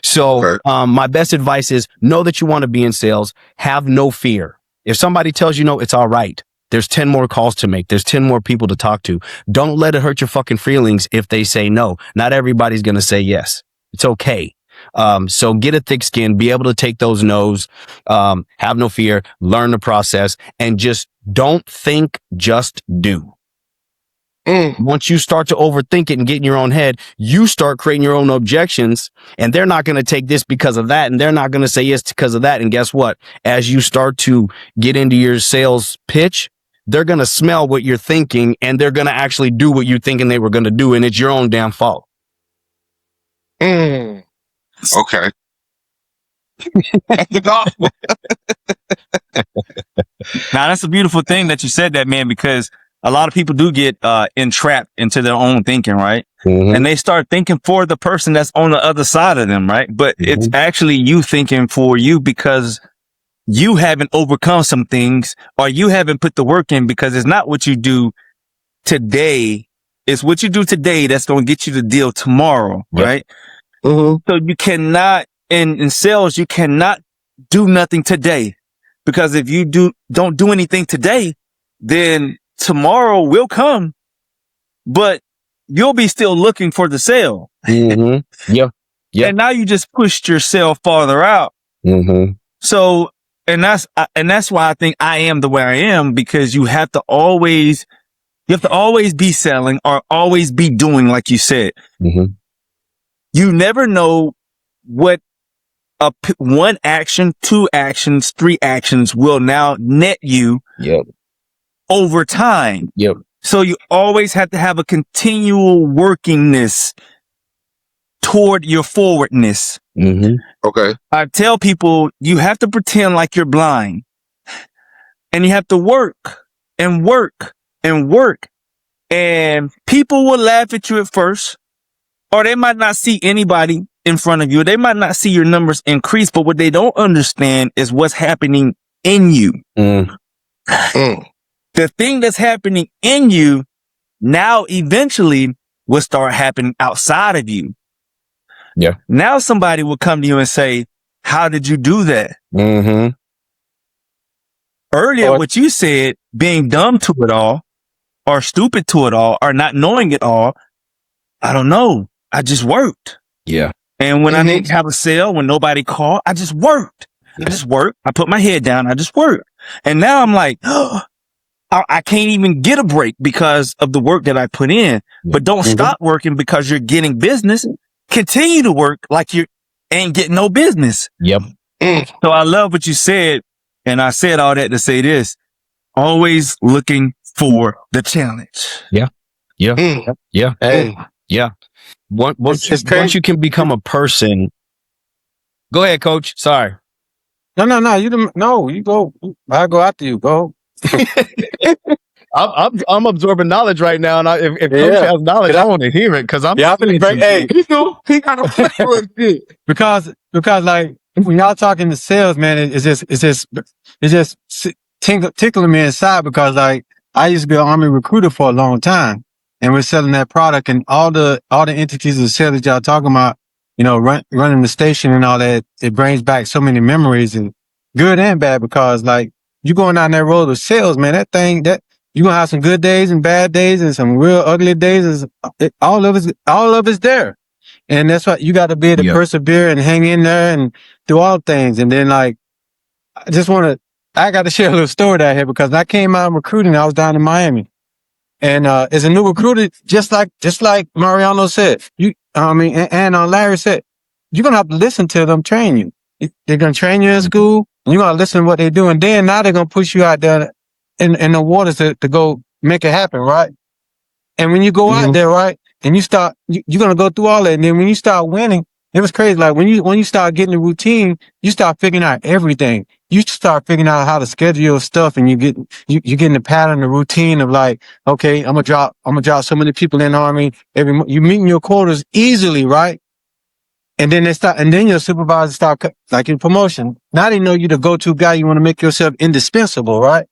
B: So, my best advice is know that you want to be in sales. Have no fear. If somebody tells you no, it's all right. There's 10 more calls to make. There's 10 more people to talk to. Don't let it hurt your fucking feelings if they say no. Not everybody's going to say yes. It's okay. So get a thick skin, be able to take those no's, have no fear, learn the process, and just don't think, just do. Once you start to overthink it and get in your own head, you start creating your own objections, and they're not going to take this because of that, and they're not going to say yes because of that. And guess what? As you start to get into your sales pitch, they're going to smell what you're thinking, and they're going to actually do what you're thinking they were going to do, and it's your own damn fault.
A: Okay. That's the gospel.
C: Now that's a beautiful thing that you said that, man, because a lot of people do get entrapped into their own thinking, right? And they start thinking for the person that's on the other side of them, right? But it's actually you thinking for you because you haven't overcome some things, or you haven't put the work in, because it's not what you do today. It's what you do today that's going to get you the deal tomorrow, right? So you cannot, in sales, you cannot do nothing today, because if you don't do anything today, then tomorrow will come, but you'll be still looking for the sale.
B: Yeah.
C: And now you just pushed yourself farther out. So, and that's why I think I am the way I am, because you have to always be selling or always be doing, like you said. You never know what one action, 2 actions, 3 actions will now net you over time. So you always have to have a continual workingness toward your forwardness.
A: Okay.
C: I tell people you have to pretend like you're blind, and you have to work and work and work, and people will laugh at you at first, or they might not see anybody in front of you. They might not see your numbers increase, but what they don't understand is what's happening in you. The thing that's happening in you now eventually will start happening outside of you. Now somebody will come to you and say, how did you do that? Earlier, what you said, being dumb to it all, or stupid to it all, or not knowing it all, I don't know. I just worked. And when I didn't have a sale, when nobody called, I just worked. I put my head down. I just worked. And now I'm like, oh, I can't even get a break because of the work that I put in. But don't stop working because you're getting business. Continue to work like you ain't getting no business. So I love what you said. And I said all that to say this: always looking for the challenge.
B: Once you can become a person. Go ahead, coach. Sorry.
D: No. You go. I'll go after you. Go.
B: I'm absorbing knowledge right now, and if coach has knowledge, I want to hear it because I'm.
D: He got a plan with it. Because like when y'all talking to sales, man, it's just tickling me inside, because like I used to be an Army recruiter for a long time, and we're selling that product, and all the entities of sales that y'all talking about, running the station and all that, it brings back so many memories, and good and bad, because like you going down that road of sales, man, that you're going to have some good days and bad days and some real ugly days. All of it's there. And that's why you got to be able to persevere and hang in there and do all things. And then like, I got to share a little story that I had, because I came out recruiting. I was down in Miami, and as a new recruiter, just like Mariano said, and Larry said, you're going to have to listen to them train you. They're going to train you in school, and you're going to listen to what they do. And then now they're going to push you out there in the waters to go make it happen, right? And when you go out there, right, and you start, you're going to go through all that. And then when you start winning, it was crazy. Like when you start getting the routine, you start figuring out everything. You start figuring out how to schedule your stuff, and you getting the pattern, the routine of like, okay, I'm gonna drop so many people in the Army every month. You meeting your quotas easily, right? And then your supervisor start, like in promotion. Now they know you the go-to guy. You want to make yourself indispensable, right?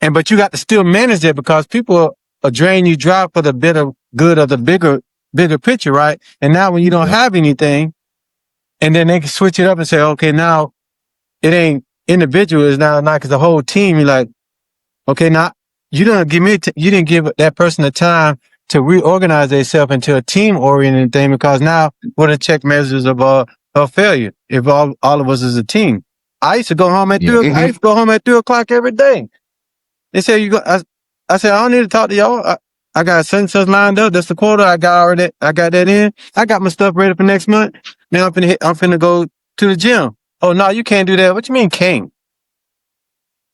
D: But you got to still manage it, because people are draining you dry for the good of the bigger picture, right? And now when you don't have anything, and then they can switch it up and say, okay, now it ain't individual, it's now not, because the whole team, you're like, okay, now you didn't give that person the time to reorganize themselves into a team oriented thing, because now what are the check measures of failure if all of us is a team? I used to go home at 3 o'clock every day. They say I said, I don't need to talk to y'all. I got such and such lined up. That's the quota. I got that in. I got my stuff ready for next month. Now I'm finna go to the gym. Oh no, you can't do that. What you mean can't?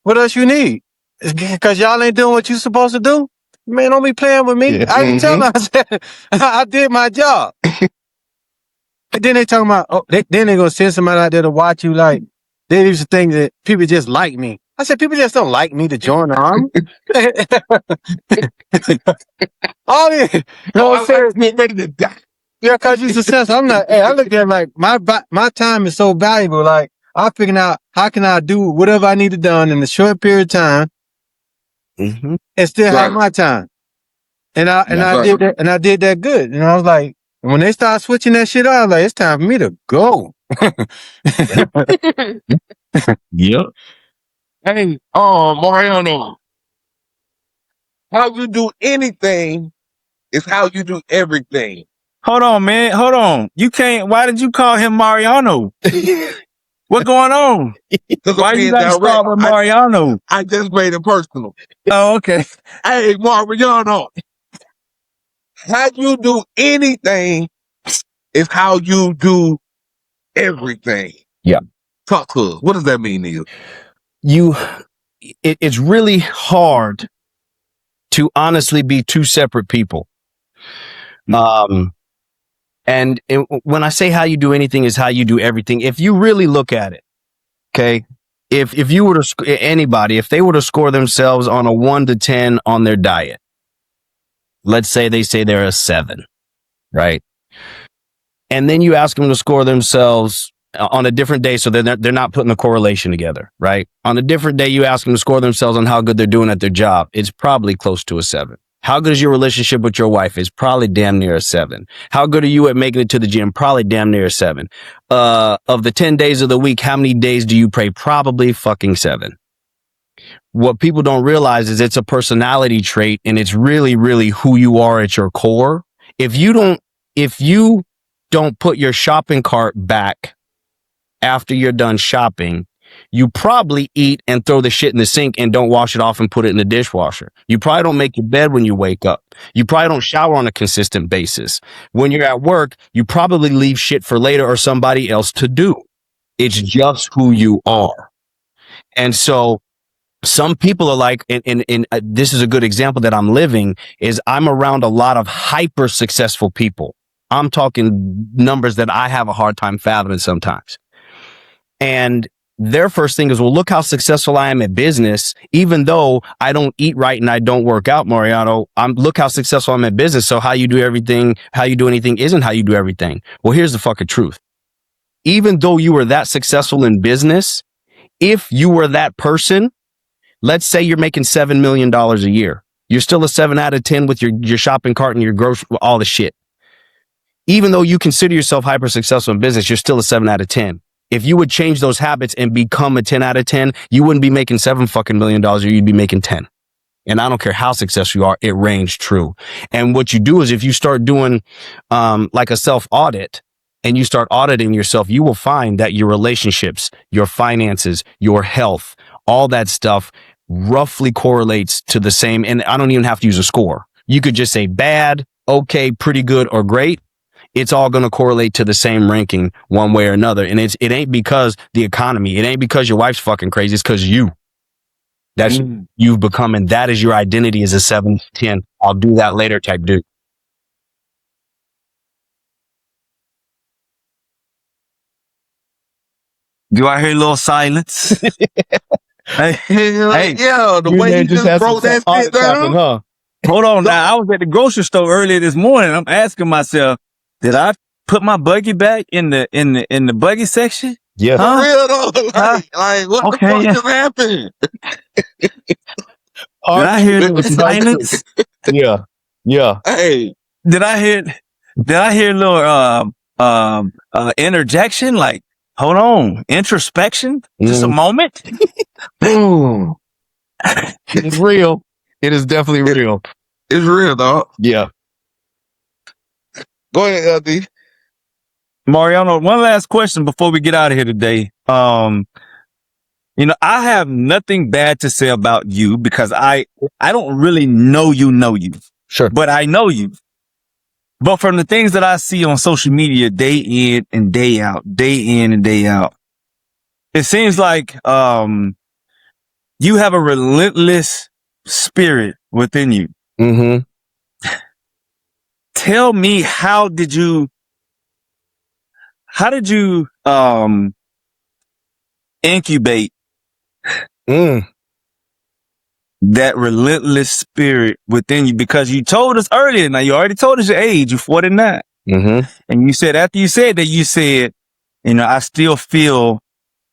D: What else you need? Because y'all ain't doing what you supposed to do? Man, don't be playing with me.
B: Yeah.
D: I didn't tell them. I said, I did my job. And then they talking about, then they gonna send somebody out there to watch you. Like, they used to think that people just like me. I said, people just don't like me to join the army. All this, you know what I'm saying?
A: Get ready to die.
D: Yeah, because you're successful. I'm not, hey, I look at it like my time is so valuable. Like, I'm figuring out how can I do whatever I need to done in a short period of time
B: Mm-hmm.
D: and still have
A: Right.
D: my time. And I
A: Right.
D: did that, and I did that good. And I was like, when they start switching that shit up, I was like, it's time for me to go.
B: Yep.
A: Hey, Mariano, how you do anything is how you do everything.
C: Hold on, man. Hold on. You can't. Why did you call him Mariano? What going on?
A: Because
C: Why
A: I'm
C: you
A: being
C: got to
A: direct.
C: start with Mariano?
A: I just made it personal.
C: Oh, okay.
A: Hey, Mariano, how you do anything is how you do everything.
B: Yeah.
A: Talk to us. What does that mean to you?
B: It's really hard to honestly be two separate people. And when I say how you do anything is how you do everything, if you really look at it, okay, if you were to anybody, if they were to score themselves on a 1 to 10 on their diet, let's say they're a 7, right? And then you ask them to score themselves on a different day, so they're not putting the correlation together, right? On a different day, you ask them to score themselves on how good they're doing at their job. It's probably close to a 7. How good is your relationship with your wife? It's probably damn near a 7. How good are you at making it to the gym? Probably damn near a 7. Of the 10 days of the week, how many days do you pray? Probably fucking 7. What people don't realize is it's a personality trait, and it's really, really who you are at your core. If you don't put your shopping cart back after you're done shopping, you probably eat and throw the shit in the sink and don't wash it off and put it in the dishwasher. You probably don't make your bed when you wake up. You probably don't shower on a consistent basis. When you're at work, you probably leave shit for later or somebody else to do. It's just who you are. And so some people are like, and this is a good example that I'm living, is I'm around a lot of hyper successful people. I'm talking numbers that I have a hard time fathoming sometimes. And their first thing is, well, look how successful I am at business, even though I don't eat right and I don't work out, Mariano. Look how successful I'm at business. So how you do anything isn't how you do everything. Well, here's the fucking truth. Even though you were that successful in business, if you were that person, let's say you're making $7 million a year. You're still a 7 out of 10 with your shopping cart and your grocery, all the shit. Even though you consider yourself hyper successful in business, you're still a 7 out of 10. If you would change those habits and become a 10 out of 10, you wouldn't be making $7 fucking million a year. You'd be making 10. And I don't care how successful you are, it reigns true. And what you do is if you start doing like a self audit and you start auditing yourself, you will find that your relationships, your finances, your health, all that stuff roughly correlates to the same. And I don't even have to use a score. You could just say bad, okay, pretty good, or great. It's all going to correlate to the same ranking one way or another. And it ain't because the economy. It ain't because your wife's fucking crazy. It's because that's you've become, and that is your identity as a 7 to 10. I'll do that later type dude.
C: Do I hear a little silence? Hey,
A: Yeah, the way you just broke that shit down.
B: Huh?
C: hold on now. I was at the grocery store earlier this morning. I'm asking myself, did I put my buggy back in the buggy section?
B: Yeah.
A: For
C: Huh?
A: real though. Like what
C: Okay,
A: the fuck
C: yeah.
A: just happened?
C: Did I hear a little silence?
B: Yeah. Yeah.
A: Hey,
C: Did I hear a little interjection? Like, hold on, introspection? Just a moment?
A: boom.
B: It's real. It is definitely real.
A: It's real, dog.
B: Yeah.
A: Go ahead, LD.
C: Mariano, one last question before we get out of here today. I have nothing bad to say about you because I don't really know you.
B: Sure.
C: but I know you. But from the things that I see on social media day in and day out, it seems like you have a relentless spirit within you.
B: Mm-hmm.
C: Tell me, how did you incubate that relentless spirit within you? Because you told us earlier, now you already told us your age, you're 49.
B: Mm-hmm.
C: And you said, after you said that, you said, I still feel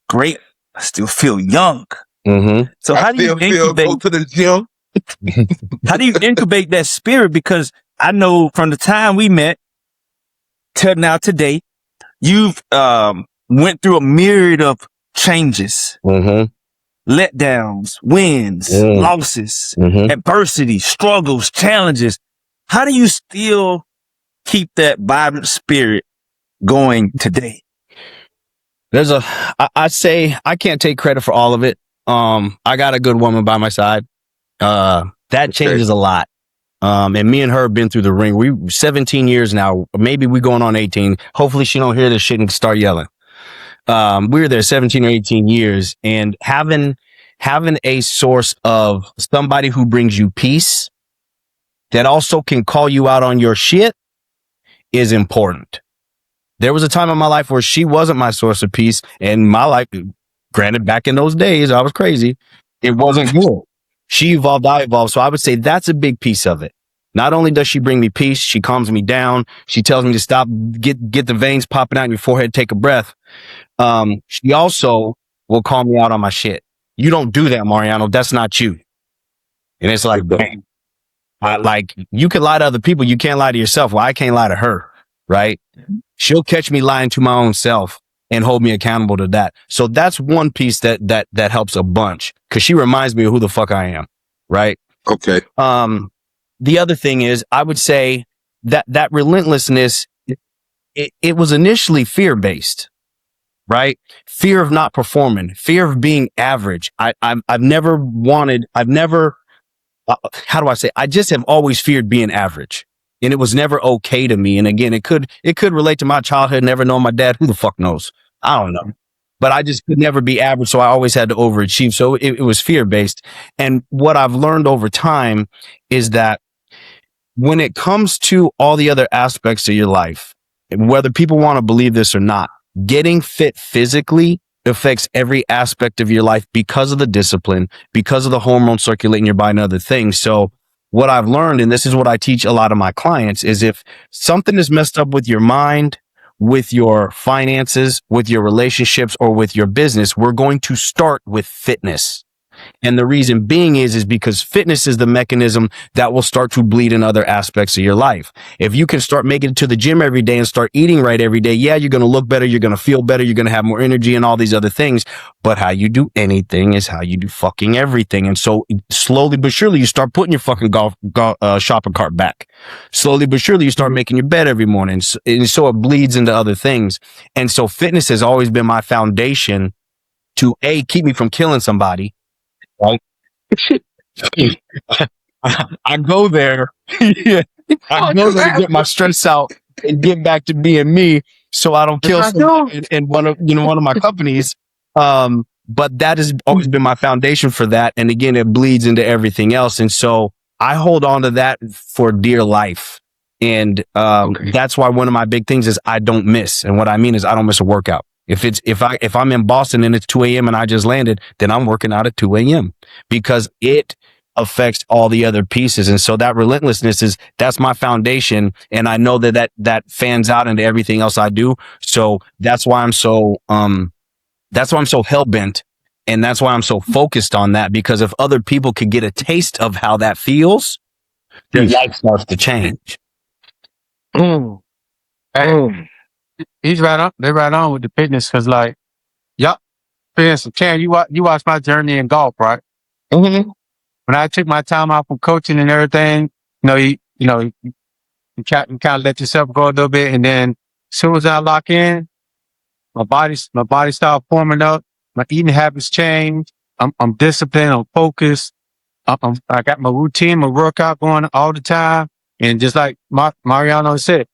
C: great. I still feel young.
B: Mm-hmm.
C: So
A: I
C: how do you
A: still feel go
C: incubate,
A: to the gym.
C: how do you incubate that spirit? Because I know from the time we met till now today, you've went through a myriad of changes, letdowns, wins, losses, adversity, struggles, challenges. How do you still keep that vibrant spirit going today?
B: I say I can't take credit for all of it. I got a good woman by my side. That changes a lot. And me and her have been through the ring. We 17 years now. Maybe we going on 18. Hopefully she don't hear this shit and start yelling. We were there 17 or 18 years, and having a source of somebody who brings you peace that also can call you out on your shit is important. There was a time in my life where she wasn't my source of peace, and my life, granted, back in those days, I was crazy. It wasn't good. She evolved, I evolved. So I would say that's a big piece of it. Not only does she bring me peace, she calms me down. She tells me to stop, get the veins popping out in your forehead, take a breath. She also will call me out on my shit. You don't do that, Mariano. That's not you. And it's like, bang. You can lie to other people. You can't lie to yourself. Well, I can't lie to her, right? She'll catch me lying to my own self and hold me accountable to that. So that's one piece that helps a bunch, because she reminds me of who the fuck I am, right?
A: Okay.
B: The other thing is, I would say that relentlessness, it was initially fear-based, right? Fear of not performing, fear of being average. I've never, how do I say? I just have always feared being average, and it was never okay to me. And again, it could relate to my childhood, never knowing my dad. Who the fuck knows? I don't know. But I just could never be average. So I always had to overachieve. So it was fear-based. And what I've learned over time is that when it comes to all the other aspects of your life, whether people want to believe this or not, getting fit physically affects every aspect of your life because of the discipline, because of the hormones circulating your body and other things. So what I've learned, and this is what I teach a lot of my clients, is if something is messed up with your mind, with your finances, with your relationships, or with your business, we're going to start with fitness. And the reason being is because fitness is the mechanism that will start to bleed in other aspects of your life. If you can start making it to the gym every day and start eating right every day, yeah, you're going to look better. You're going to feel better. You're going to have more energy and all these other things. But how you do anything is how you do fucking everything. And so slowly but surely, you start putting your fucking shopping cart back. Slowly but surely, you start making your bed every morning. And so it bleeds into other things. And so fitness has always been my foundation to keep me from killing somebody. Right? I go there. I go there to get my stress out and get back to being me, so I don't kill someone in one of my companies. But that has always been my foundation for that. And again, it bleeds into everything else. And so I hold on to that for dear life. And that's why one of my big things is I don't miss. And what I mean is I don't miss a workout. If I'm in Boston and it's 2 a.m. and I just landed, then I'm working out at 2 a.m. because it affects all the other pieces. And so that relentlessness that's my foundation. And I know that fans out into everything else I do. So that's why I'm so hell bent. And that's why I'm so focused on that, because if other people could get a taste of how that feels, their life starts to change.
D: He's right on. They're right on with the fitness, because like, yup. For instance, Cam, you watch my journey in golf, right?
A: Mm-hmm.
D: When I took my time out from coaching and everything, you kind of let yourself go a little bit, and then as soon as I lock in, my body started forming up. My eating habits change. I'm disciplined. I'm focused. I got my routine, my workout going all the time. And just like Mariano said,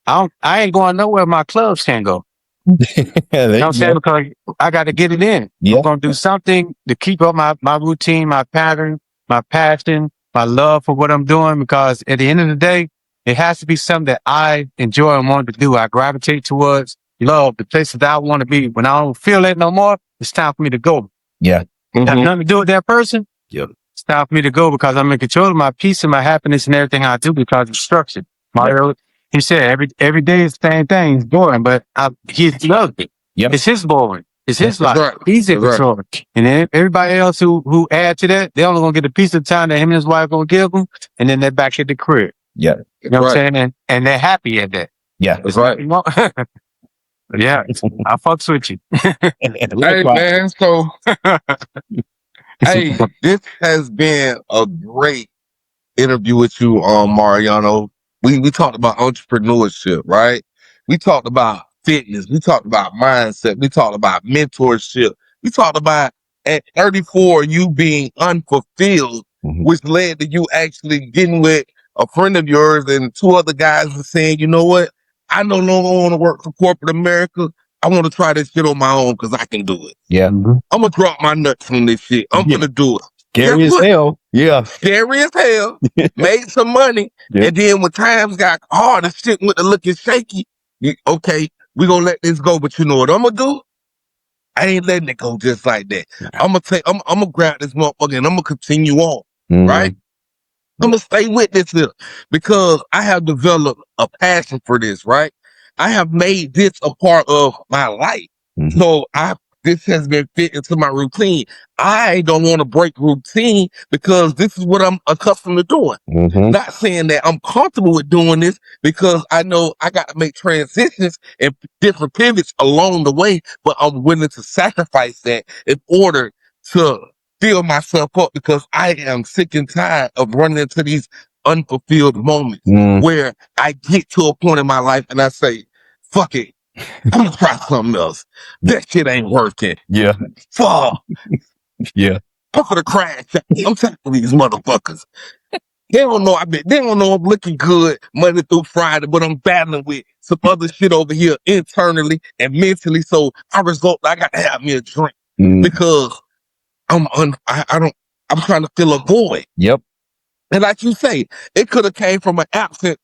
D: I ain't going nowhere my clubs can't go.
B: There
D: You know what
B: you
D: I'm saying?
B: go.
D: Because I got to get it in.
B: Yeah.
D: I'm going to do something to keep up my routine, my pattern, my passion, my love for what I'm doing. Because at the end of the day, it has to be something that I enjoy and want to do. I gravitate towards love, the places that I want to be. When I don't feel it no more, it's time for me to go.
B: Yeah.
D: It has nothing to do with that person.
B: Yep.
D: It's time for me to go because I'm in control of my peace and my happiness and everything I do because it's structured. He said every day is the same thing. It's boring, but he loves it.
B: Yep.
D: It's his boring. It's his life.
A: right.
D: He's in
A: That's right.
D: control. And then everybody else who add to that, they only gonna get a piece of time that him and his wife gonna give them, and then they're back at the crib.
B: Yeah.
D: You know what
A: Right.
D: I'm saying? And they're happy at that.
B: Yeah.
A: That's right.
D: Yeah, I fucks with you.
A: Hey, man. So, hey, this has been a great interview with you, Mariano. We talked about entrepreneurship, right? We talked about fitness. We talked about mindset. We talked about mentorship. We talked about at 34, you being unfulfilled,
B: Mhm.
A: which led to you actually getting with a friend of yours and two other guys and saying, you know what? I no longer want to work for corporate America. I want to try this shit on my own because I can do it.
B: Yeah.
A: I'm going to drop my nuts on this shit. I'm
B: Yeah.
A: going to do it.
B: Scary
A: Guess
B: as
A: what?
B: hell. Yeah.
A: Scary as hell, made some money,
B: Yeah.
A: and then when times got hard and shit went to looking shaky, okay, we gonna let this go, but you know what I'm gonna do? I ain't letting it go just like that. I'm gonna grab this motherfucker and I'm gonna continue on,
B: Mhm.
A: right? I'm gonna stay with this here because I have developed a passion for this, right? I have made this a part of my life.
B: Mhm.
A: So this has been fit into my routine. I don't want to break routine because this is what I'm accustomed to doing.
B: Mhm.
A: Not saying that I'm comfortable with doing this because I know I got to make transitions and different pivots along the way, but I'm willing to sacrifice that in order to fill myself up because I am sick and tired of running into these unfulfilled moments
B: Mm.
A: where I get to a point in my life and I say, fuck it. I'm gonna try something else. That shit ain't working.
B: Yeah.
A: Fuck.
B: Yeah.
A: I'm gonna crash. I'm tackling these motherfuckers. They don't know I'm looking good Monday through Friday, but I'm battling with some other shit over here internally and mentally. So I got to have me a drink
B: Mm.
A: because I'm trying to fill a void.
B: Yep.
A: And like you say, it could have came from an absent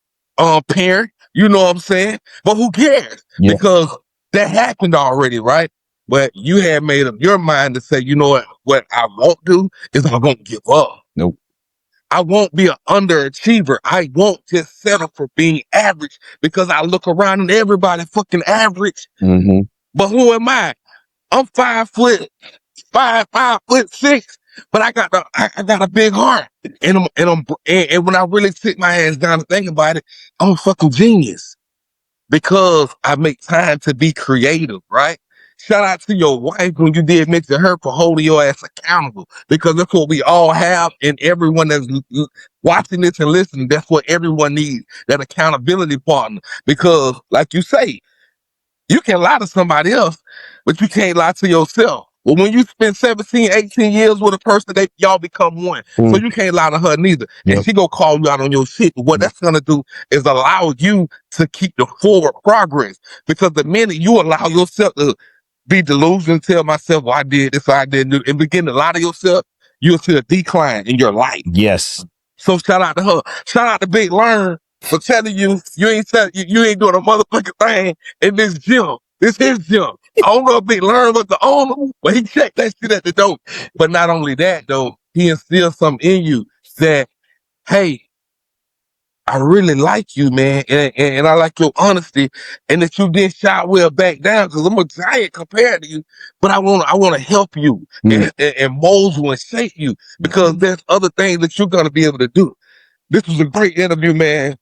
A: parent, you know what I'm saying? But who cares?
B: Yeah.
A: Because that happened already, right? But you had made up your mind to say, you know what I won't do is I won't give up.
B: Nope.
A: I won't be an underachiever. I won't just settle for being average because I look around and everybody fucking average.
B: Mm-hmm.
A: But who am I? I'm 5'6", but I got a big heart, and when I really sit my hands down and think about it, I'm a fucking genius because I make time to be creative, right? Shout out to your wife when you did mention her for holding your ass accountable because that's what we all have, and everyone that's watching this and listening, that's what everyone needs, that accountability partner. Because, like you say, you can lie to somebody else, but you can't lie to yourself. Well, when you spend 17, 18 years with a person, y'all become one. So you can't lie to her neither.
B: Yep.
A: And she gonna call you out on your shit. But what that's gonna do is allow you to keep the forward progress. Because the minute you allow yourself to be delusional, tell myself, well, I did this, I didn't do, and begin to lie to yourself, you'll see a decline in your life.
B: Yes.
A: So shout out to her. Shout out to Big Learn for telling you you ain't doing a motherfucking thing in this gym. This his gym. I don't know if Big Learn was the owner, but he checked that shit at the door. But not only that though, he instilled something in you that, hey, I really like you, man, and I like your honesty, and that you didn't shy well back down because I'm a giant compared to you, but I want to help you and mold you and shape you because there's other things that you're gonna be able to do. This was a great interview, man.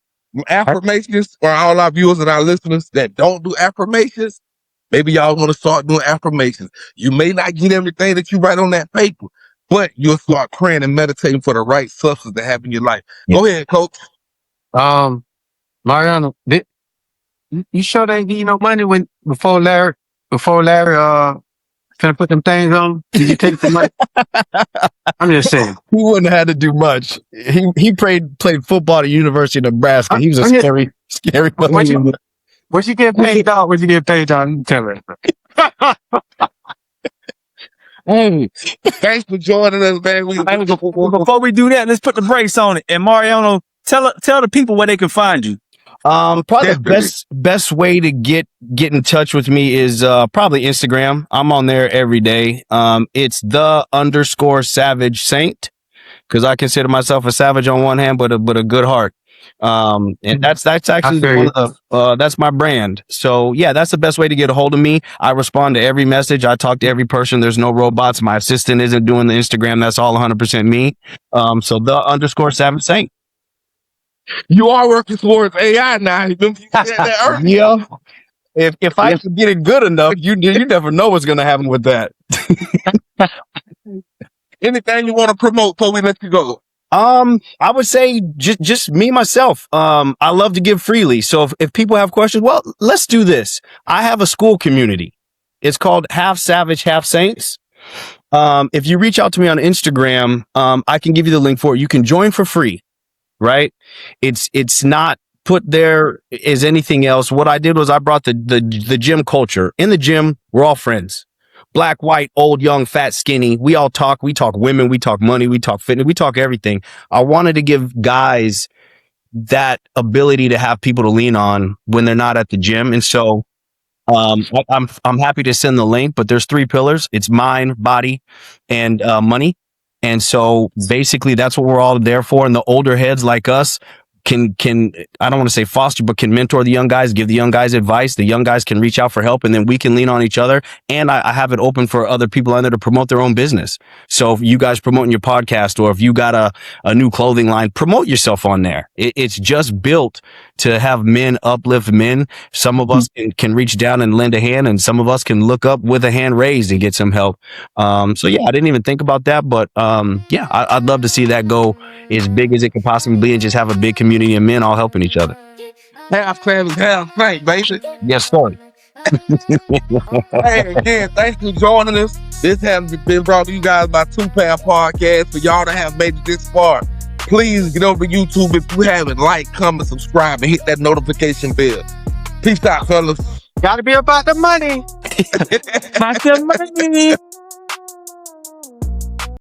A: Affirmations for all our viewers and our listeners that don't do affirmations. Maybe y'all want to start doing affirmations. You may not get everything that you write on that paper, but you'll start praying and meditating for the right substance to have in your life.
B: Yeah.
A: Go ahead, Coach.
D: Mariano, you sure they give you no money before Larry finna put them things on? Did you take the money? I'm just saying.
B: He wouldn't have had to do much. He played football at the University of Nebraska. He was a scary motherfucker.
D: What you get paid, dog? What you get paid, dog? Tell me.
A: Hey, thanks for joining us, man.
C: Before we do that, let's put the brakes on it. And Mariano, tell the people where they can find you.
B: Probably the best way to get in touch with me is probably Instagram. I'm on there every day. It's _Savage Saint, because I consider myself a savage on one hand, but a good heart. And that's actually that's my brand. So yeah, that's the best way to get a hold of me. I respond to every message. I talk to every person. There's no robots. My assistant isn't doing the Instagram. That's all 100% me. So _Savage Saint.
A: You are working towards AI now. You said that earlier.
B: Yeah. If I can get it good enough, you never know what's gonna happen with that.
A: Anything you want to promote before we let you go?
B: I would say just me, myself. I love to give freely. So if people have questions, well, let's do this. I have a school community. It's called Half Savage, Half Saints. If you reach out to me on Instagram, I can give you the link for it. You can join for free, right? It's not put there as anything else. What I did was I brought the gym culture. In the gym, we're all friends. Black, white, old, young, fat, skinny. We all talk. We talk women. We talk money. We talk fitness. We talk everything. I wanted to give guys that ability to have people to lean on when they're not at the gym. And so, I'm happy to send the link, but there's 3 pillars. It's mind, body, and money. And so basically that's what we're all there for. And the older heads like us can I don't want to say foster, but can mentor the young guys, give the young guys advice. The young guys can reach out for help, and then we can lean on each other. And I have it open for other people on there to promote their own business. So if you guys promoting your podcast, or if you got a new clothing line, promote yourself on there. It's just built to have men uplift men. Some of us can reach down and lend a hand, and some of us can look up with a hand raised and get some help. So yeah, I didn't even think about that, but yeah, I'd love to see that go as big as it could possibly be, and just have a big community of men all helping each other.
A: Half Savage, half Saint, baby.
B: Yes, sir.
A: Hey, again, thanks for joining us. This has been brought to you guys by Two Path Podcast. For y'all to have made it this far, please get over to YouTube if you haven't. Like, comment, subscribe, and hit that notification bell. Peace out, fellas.
D: Gotta be about the money.
C: About the money.